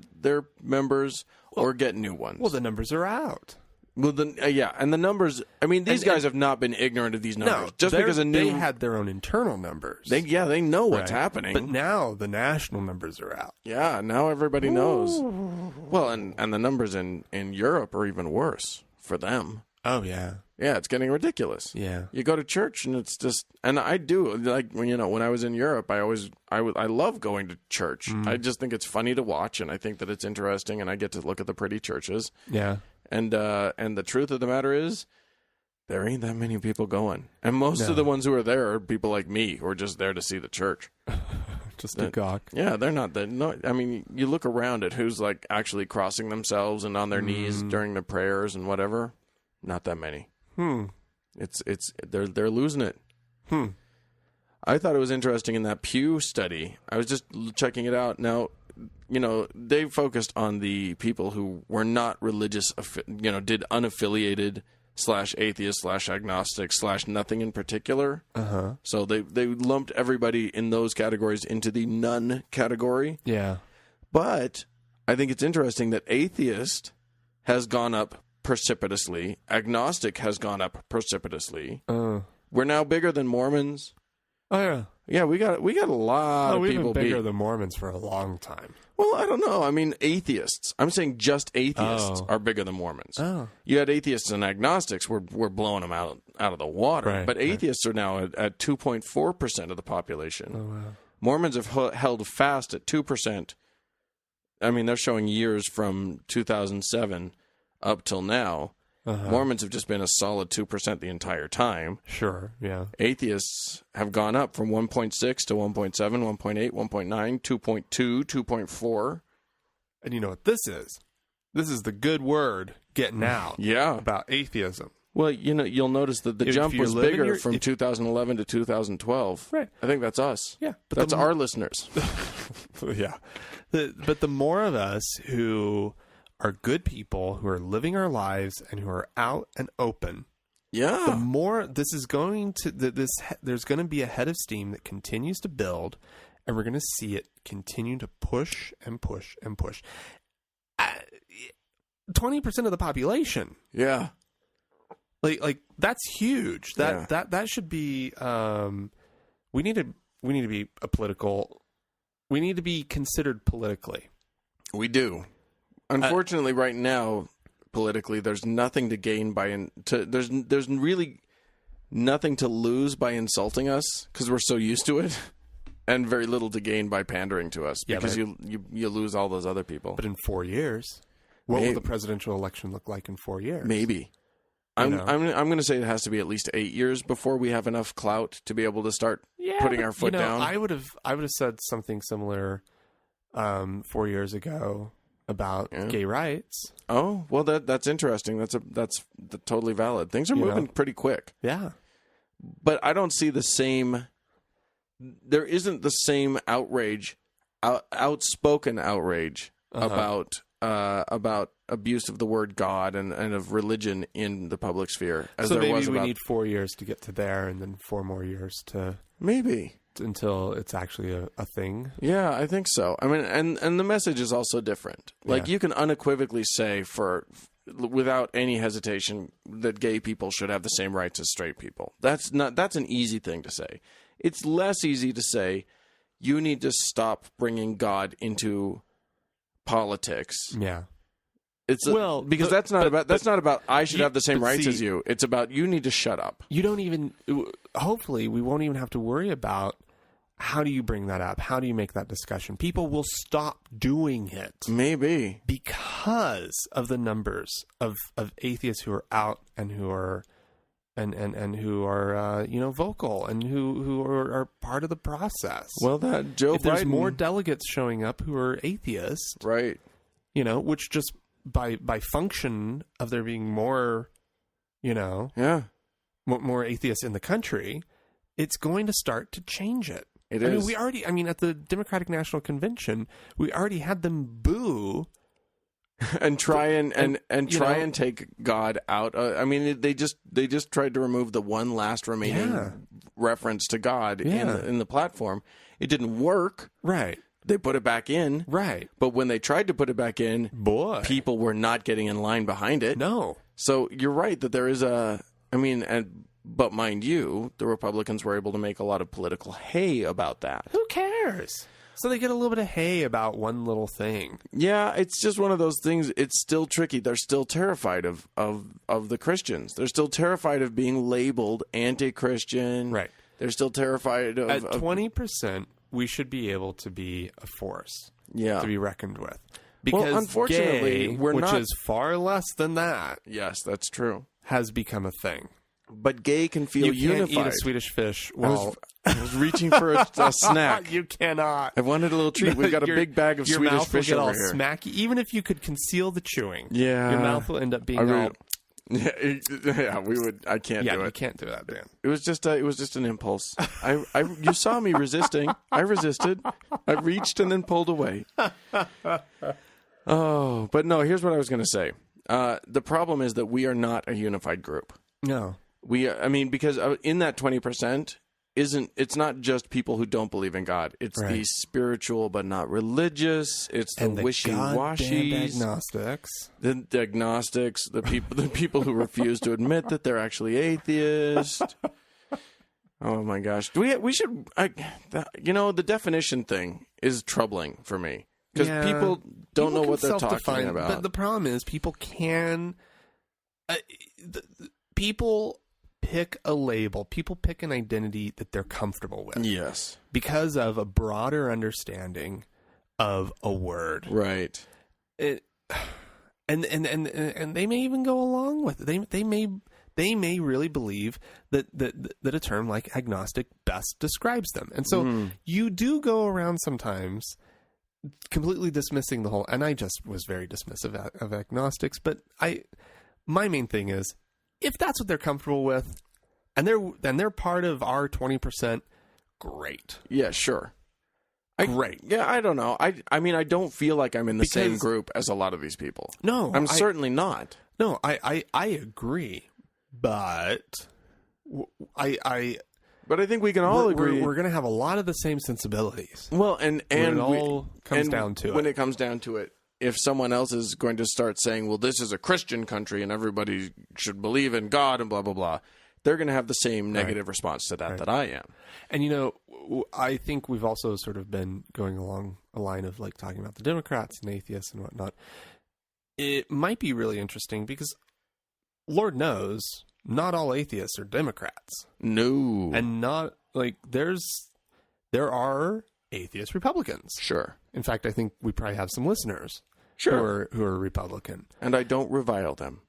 members or get new ones.
Well, the numbers are out.
Well, and the numbers. I mean, these guys have not been ignorant of these numbers.
No,
just because
they had their own internal numbers.
They know what's happening.
But now the national numbers are out.
Yeah, now everybody knows. Well, and the numbers in Europe are even worse for them.
Oh yeah,
yeah, it's getting ridiculous.
Yeah,
you go to church and it's just, and I do like when I was in Europe, I love going to church. I just think it's funny to watch, and I think that it's interesting, and I get to look at the pretty churches.
Yeah.
And the truth of the matter is, there ain't that many people going. And most of the ones who are there are people like me who are just there to see the church.
Just to gawk.
Yeah, they're not that. No, I mean, you look around at who's like actually crossing themselves and on their knees during the prayers and whatever. Not that many. They're losing it. I thought it was interesting in that Pew study. I was just checking it out. Now, they focused on the people who were not religious, did unaffiliated /atheist /agnostic /nothing in particular. So they lumped everybody in those categories into the none category.
Yeah.
But I think it's interesting that atheist has gone up precipitously. Agnostic has gone up precipitously. We're now bigger than Mormons.
Oh yeah.
Yeah, we got a lot of
we've
people
been bigger than Mormons for a long time.
Well, I don't know. I mean, atheists. I'm saying just atheists are bigger than Mormons.
Oh.
You had atheists and agnostics. We're blowing them out of the water.
Right,
but atheists are now at 2.4% of the population.
Oh, wow.
Mormons have held fast at 2%. I mean, they're showing years from 2007 up till now. Mormons have just been a solid 2% the entire time.
Sure, yeah.
Atheists have gone up from 1.6 to 1.7, 1.8, 1.9, 2.2, 2.4.
And you know what this is? This is the good word getting out about atheism.
Well, you'll notice that the jump was bigger from 2011 to 2012.
Right.
I think that's us.
Yeah. But
that's our listeners.
Yeah. But the more of us who are good people, who are living our lives and who are out and open, the more this is going to there's going to be a head of steam that continues to build, and we're going to see it continue to push and push and push. 20% of the population.
Yeah.
Like that's huge. That should be we need to be a political, we need to be considered politically.
We do. Unfortunately, right now, politically, there's nothing to gain there's really nothing to lose by insulting us because we're so used to it, and very little to gain by pandering to us because you lose all those other people.
But in 4 years, what will the presidential election look like in 4 years?
Maybe. I'm going to say it has to be at least 8 years before we have enough clout to be able to start putting our foot down. I would have said something similar
4 years ago about gay rights.
Oh, well, that's interesting. That's totally valid. Things are moving pretty quick.
Yeah.
But I don't see the same. There isn't the same outrage, outspoken outrage about abuse of the word God and of religion in the public sphere as there was about. So maybe
we need 4 years to get to there, and then 4 more years to until it's actually a thing.
Yeah, I think so. I mean, and the message is also different. Like you can unequivocally say without any hesitation that gay people should have the same rights as straight people. That's an easy thing to say. It's less easy to say you need to stop bringing God into politics.
Yeah.
Because that's not about I should have the same rights as you. It's about you need to shut up.
You don't even. Hopefully, we won't even have to worry about how do you bring that up. How do you make that discussion? People will stop doing it.
Maybe
because of the numbers of atheists who are out and who are and who are vocal and who are part of the process.
Well, that Joe
if
Biden,
there's more delegates showing up who are atheists,
right?
Which just by function of there being more, more atheists in the country, it's going to start to change it.
It is.
I mean, at the Democratic National Convention, we already had them boo
and try and take God out. I mean, they just tried to remove the one last remaining reference to God in the platform. It didn't work.
Right.
They put it back in.
Right.
But when they tried to put it back in, people were not getting in line behind it.
No.
So you're right that there is but mind you, the Republicans were able to make a lot of political hay about that.
Who cares? So they get a little bit of hay about one little thing.
Yeah, it's just one of those things. It's still tricky. They're still terrified of the Christians. They're still terrified of being labeled anti-Christian.
Right.
They're still terrified of...
At 20%, we should be able to be a force to be reckoned with. Because
unfortunately,
gay,
which
is far less than that,
yes, that's true,
has become a thing.
But gay can feel unified.
You can't eat a Swedish fish while...
I was reaching for a snack.
You cannot.
I wanted a little treat. We've got a big bag of Swedish fish over here. Your mouth will get all smacky.
Even if you could conceal the chewing,
your
mouth will end up being all...
Yeah, we would. I can't do it.
Yeah, you can't do that, Dan.
It was just an impulse. You saw me resisting. I resisted. I reached and then pulled away. Oh, but no. Here's what I was going to say. The problem is that we are not a unified group.
No,
because in that 20%. It's not just people who don't believe in God. It's the spiritual but not religious. It's the wishy-washy
agnostics.
The agnostics, the people who refuse to admit that they're actually atheist. Oh my gosh. We should the definition thing is troubling for me because people don't know what they're talking about.
But the problem is people can people pick a label. People pick an identity that they're comfortable with.
Yes. Because
of a broader understanding of a word.
Right.
And they may even go along with it. They may really believe that a term like agnostic best describes them. And so you do go around sometimes completely dismissing the whole, and I just was very dismissive of agnostics, but my main thing is, if that's what they're comfortable with, and they're part of our 20%, great.
Yeah, sure.
Great.
Yeah, I don't know. I don't feel like I'm in the same group as a lot of these people.
No.
I'm certainly not.
No, I agree. But
But I think we can all agree.
We're going to have a lot of the same sensibilities.
Well, and
when it all comes down to it.
When it comes down to it. If someone else is going to start saying, well, this is a Christian country and everybody should believe in God and blah, blah, blah, they're going to have the same negative response to that I am.
And, I think we've also sort of been going along a line of like talking about the Democrats and atheists and whatnot. It might be really interesting because Lord knows not all atheists are Democrats.
No.
And not like there are atheist Republicans.
Sure.
In fact, I think we probably have some listeners who are Republican.
And I don't revile them.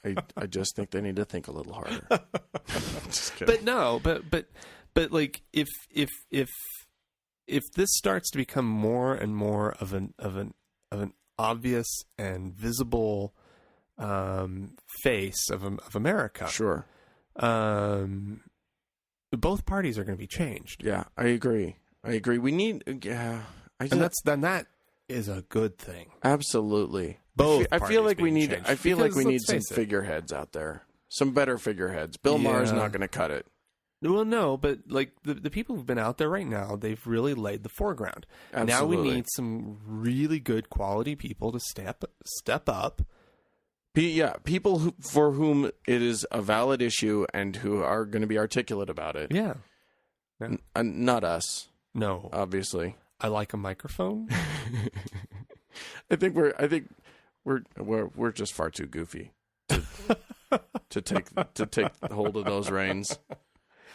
I just think they need to think a little harder. Just kidding.
But no, but like if this starts to become more and more of an obvious and visible face of America.
Sure.
Both parties are going to be changed.
Yeah, I agree. We need,
that is a good thing.
Absolutely.
Both.
I feel like we need.
Changed.
I feel like we need some figureheads out there. Some better figureheads. Bill Maher's not going to cut it.
Well, no, but like the people who've been out there right now, they've really laid the foreground.
Absolutely.
Now we need some really good quality people to step up.
Yeah, people for whom it is a valid issue and who are going to be articulate about it.
Yeah.
Not us.
No.
Obviously.
I like a microphone.
I think we're just far too goofy to take hold of those reins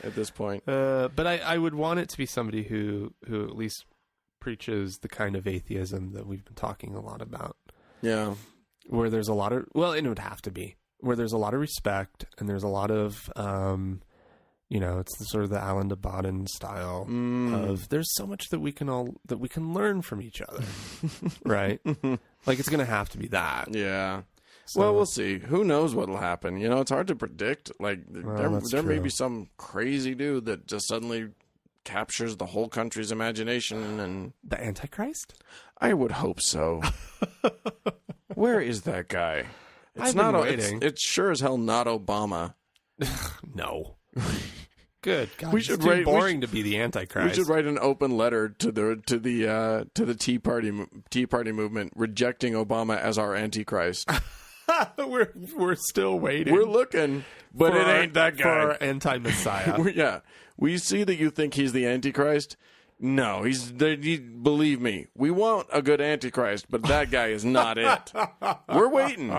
at this point.
But I would want it to be somebody who at least preaches the kind of atheism that we've been talking a lot about.
Yeah.
Where there's a lot of, well, it would have to be, where there's a lot of respect and there's a lot of, it's the sort of the Alan de Botton style of there's so much that we can learn from each other, right? Like it's going to have to be that.
Yeah. So, well, we'll see. Who knows what'll happen? It's hard to predict. Like there may be some crazy dude that just suddenly captures the whole country's imagination and
the Antichrist?
I would hope so. Where is that guy?
I've been waiting.
It's sure as hell not Obama.
No. Good God, it's too boring to be the Antichrist.
We should write an open letter to the Tea Party movement rejecting Obama as our Antichrist.
We're still waiting.
We're looking, but it ain't that guy.
For our anti-Messiah.
Yeah. We see that you think he's the Antichrist. No, believe me, we want a good Antichrist, but that guy is not it. We're waiting.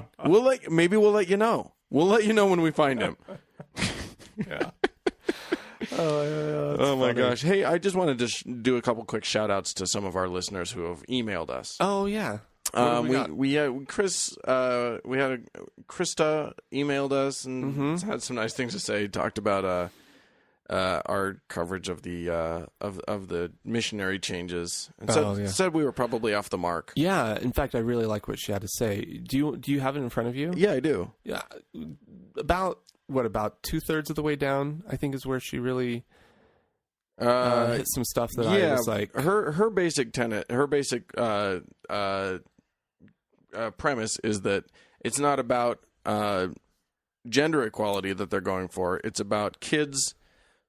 Maybe we'll let you know. We'll let you know when we find him.
Yeah.
Oh my gosh. Hey, I just wanted to do a couple quick shout outs to some of our listeners who have emailed us.
Oh yeah.
Krista emailed us and had some nice things to say. Talked about our coverage of the of the missionary changes, and said we were probably off the mark.
Yeah, in fact, I really like what she had to say. Do you have it in front of you?
Yeah, I do.
Yeah, about 2/3 of the way down, I think, is where she really hit some stuff that I was like.
Her basic tenet, her basic premise is that it's not about gender equality that they're going for. It's about kids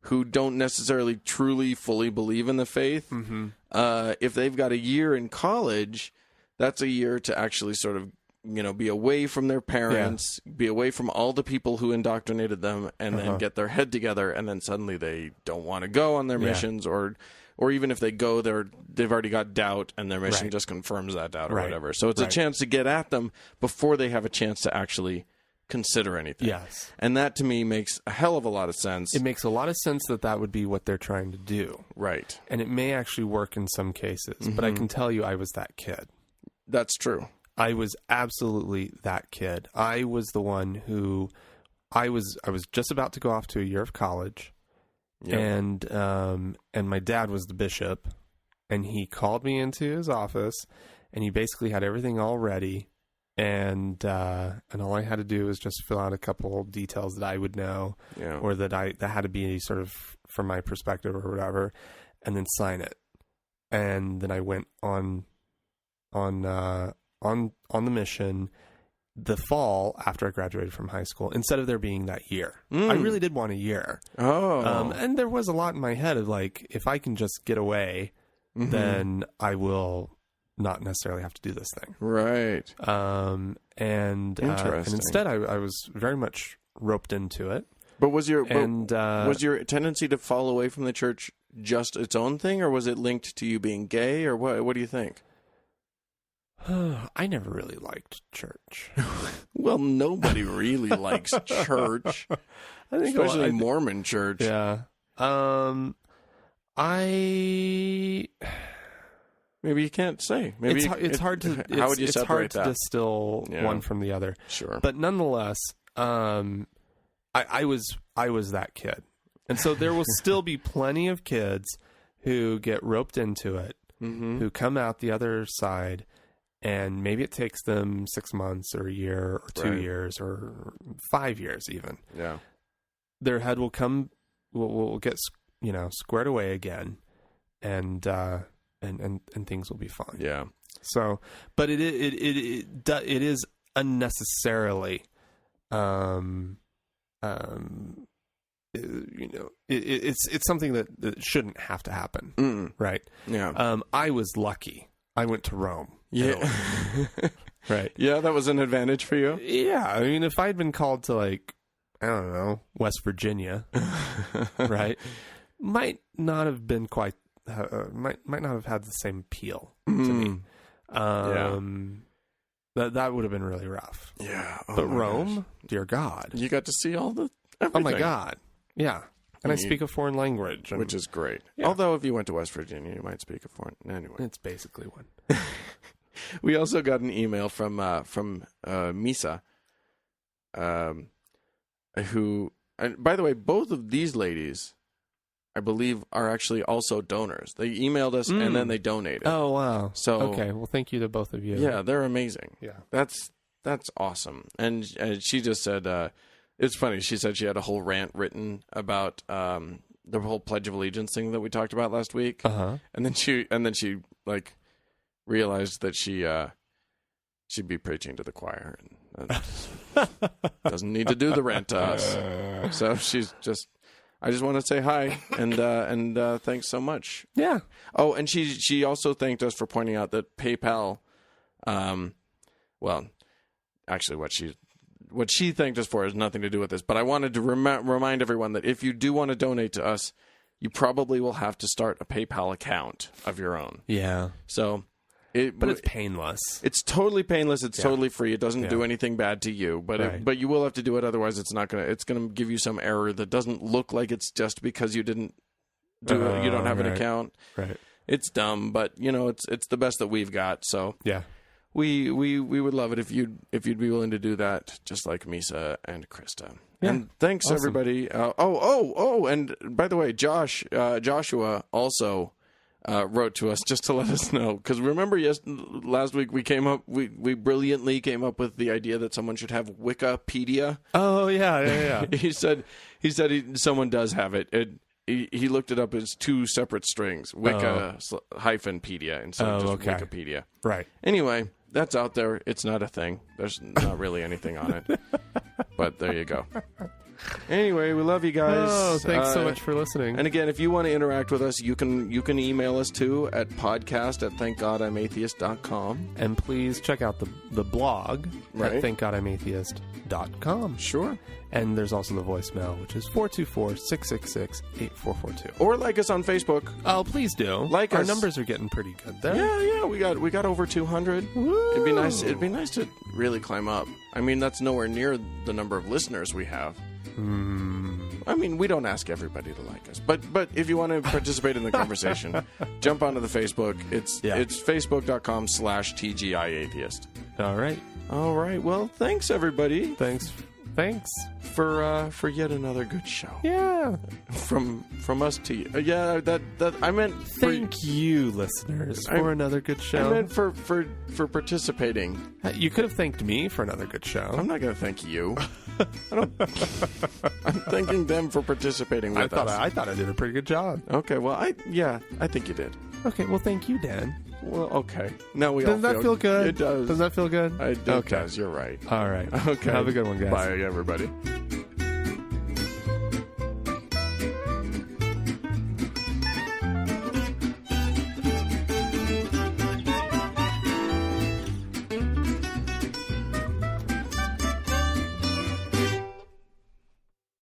who don't necessarily truly fully believe in the faith. Mm-hmm. If they've got a year in college, that's a year to actually sort of, be away from their parents, be away from all the people who indoctrinated them, and then get their head together, and then suddenly they don't want to go on their missions, or even if they go, they've already got doubt, and their mission just confirms that doubt or whatever. So it's a chance to get at them before they have a chance to actually consider anything.
Yes.
And that to me makes a hell of a lot of sense.
It makes a lot of sense that would be what they're trying to do.
Right.
And it may actually work in some cases, but I can tell you I was that kid.
That's true.
I was absolutely that kid. I was the one who I was just about to go off to a year of college. Yep. And my dad was the bishop, and he called me into his office, and he basically had everything all ready. And all I had to do was just fill out a couple details that I would know, or that had to be sort of from my perspective or whatever, and then sign it. And then I went on the mission the fall after I graduated from high school, instead of there being that year. I really did want a year. And there was a lot in my head of like, if I can just get away, then I will not necessarily have to do this thing.
Right.
And instead I was very much roped into it.
But was your tendency to fall away from the church just its own thing, or was it linked to you being gay, or what do you think?
I never really liked church.
Well, nobody really likes church. I think especially Mormon church.
Yeah.
Maybe you can't say. Maybe
it's hard to.
How would you separate that?
It's hard to distill one from the other.
Sure.
But nonetheless, I was that kid, and so there will still be plenty of kids who get roped into it, who come out the other side, and maybe it takes them 6 months or a year or 2 years or 5 years even.
Yeah.
Their head will get squared away again, and things will be fine.
Yeah.
So, but it is unnecessarily, it's something that shouldn't have to happen, right?
Yeah.
I was lucky. I went to Rome.
Yeah.
Right.
Yeah, that was an advantage for you.
Yeah, I mean, if I'd been called to I don't know, West Virginia, right, might not have been quite. Might not have had the same appeal to me. That would have been really rough.
Yeah. Oh,
but Rome, gosh. Dear God,
you got to see all the everything.
Oh my God, yeah. And I speak a foreign language,
which is great.
Yeah.
Although if you went to West Virginia, you might speak a foreign. Anyway,
it's basically one.
We also got an email from Misa, who, and by the way, both of these ladies, I believe, are actually also donors. They emailed us and then they donated.
Oh, wow.
So
okay, well, thank you to both of you.
Yeah, they're amazing.
Yeah,
that's awesome. And she just said, it's funny. She said she had a whole rant written about the whole Pledge of Allegiance thing that we talked about last week.
Uh-huh.
And then she realized that she'd be preaching to the choir and doesn't need to do the rant to us. So she's just. I just want to say hi and thanks so much.
Yeah.
Oh, and she also thanked us for pointing out that PayPal, actually what she thanked us for has nothing to do with this. But I wanted to remind everyone that if you do want to donate to us, you probably will have to start a PayPal account of your own.
Yeah.
So,
but it's painless.
It's totally painless. It's totally free. It doesn't do anything bad to you. But but you will have to do it. Otherwise, it's gonna give you some error that doesn't look like it's just because you didn't do you don't have an account.
Right.
It's dumb, but it's the best that we've got. So
yeah.
We would love it if you'd be willing to do that, just like Misa and Krista.
Yeah.
And thanks everybody. And by the way, Joshua also wrote to us just to let us know, because remember last week we brilliantly came up with the idea that someone should have Wikipedia.
Oh yeah.
he said someone does have it. He looked it up as two separate strings, Wicca-pedia instead of just Wikipedia.
Right.
Anyway, that's out there. It's not a thing. There's not really anything on it. But there you go. Anyway, we love you guys.
Oh, thanks so much for listening.
And again, if you want to interact with us, you can email us too at podcast@thankgodimatheist.com.
And please check out the blog at thankgodimatheist.com.
Sure.
And there's also the voicemail, which is 424-666-8442.
Or like us on Facebook.
Oh, please do.
Like
Our
us.
numbers are getting pretty good there.
Yeah, we got over 200.
Woo!
It'd be nice to really climb up. I mean, that's nowhere near the number of listeners we have. I mean, we don't ask everybody to like us, but if you want to participate in the conversation, jump onto the Facebook. It's facebook.com/TGIAtheist.
All right.
Well, thanks everybody.
Thanks
for yet another good show.
Yeah.
From us to you. Yeah, that I meant.
Thank you, listeners, for another good show.
I meant for participating.
You could have thanked me for another good show.
I'm not going to thank you. I'm thanking them for participating with us.
I thought I did a pretty good job.
Okay, well, I think you did.
Okay, well, thank you, Dan.
Well, okay. Now we
Doesn't that feel good?
It does.
Does that feel good?
It does. You're right.
All right.
Okay.
Have a good one, guys.
Bye, everybody.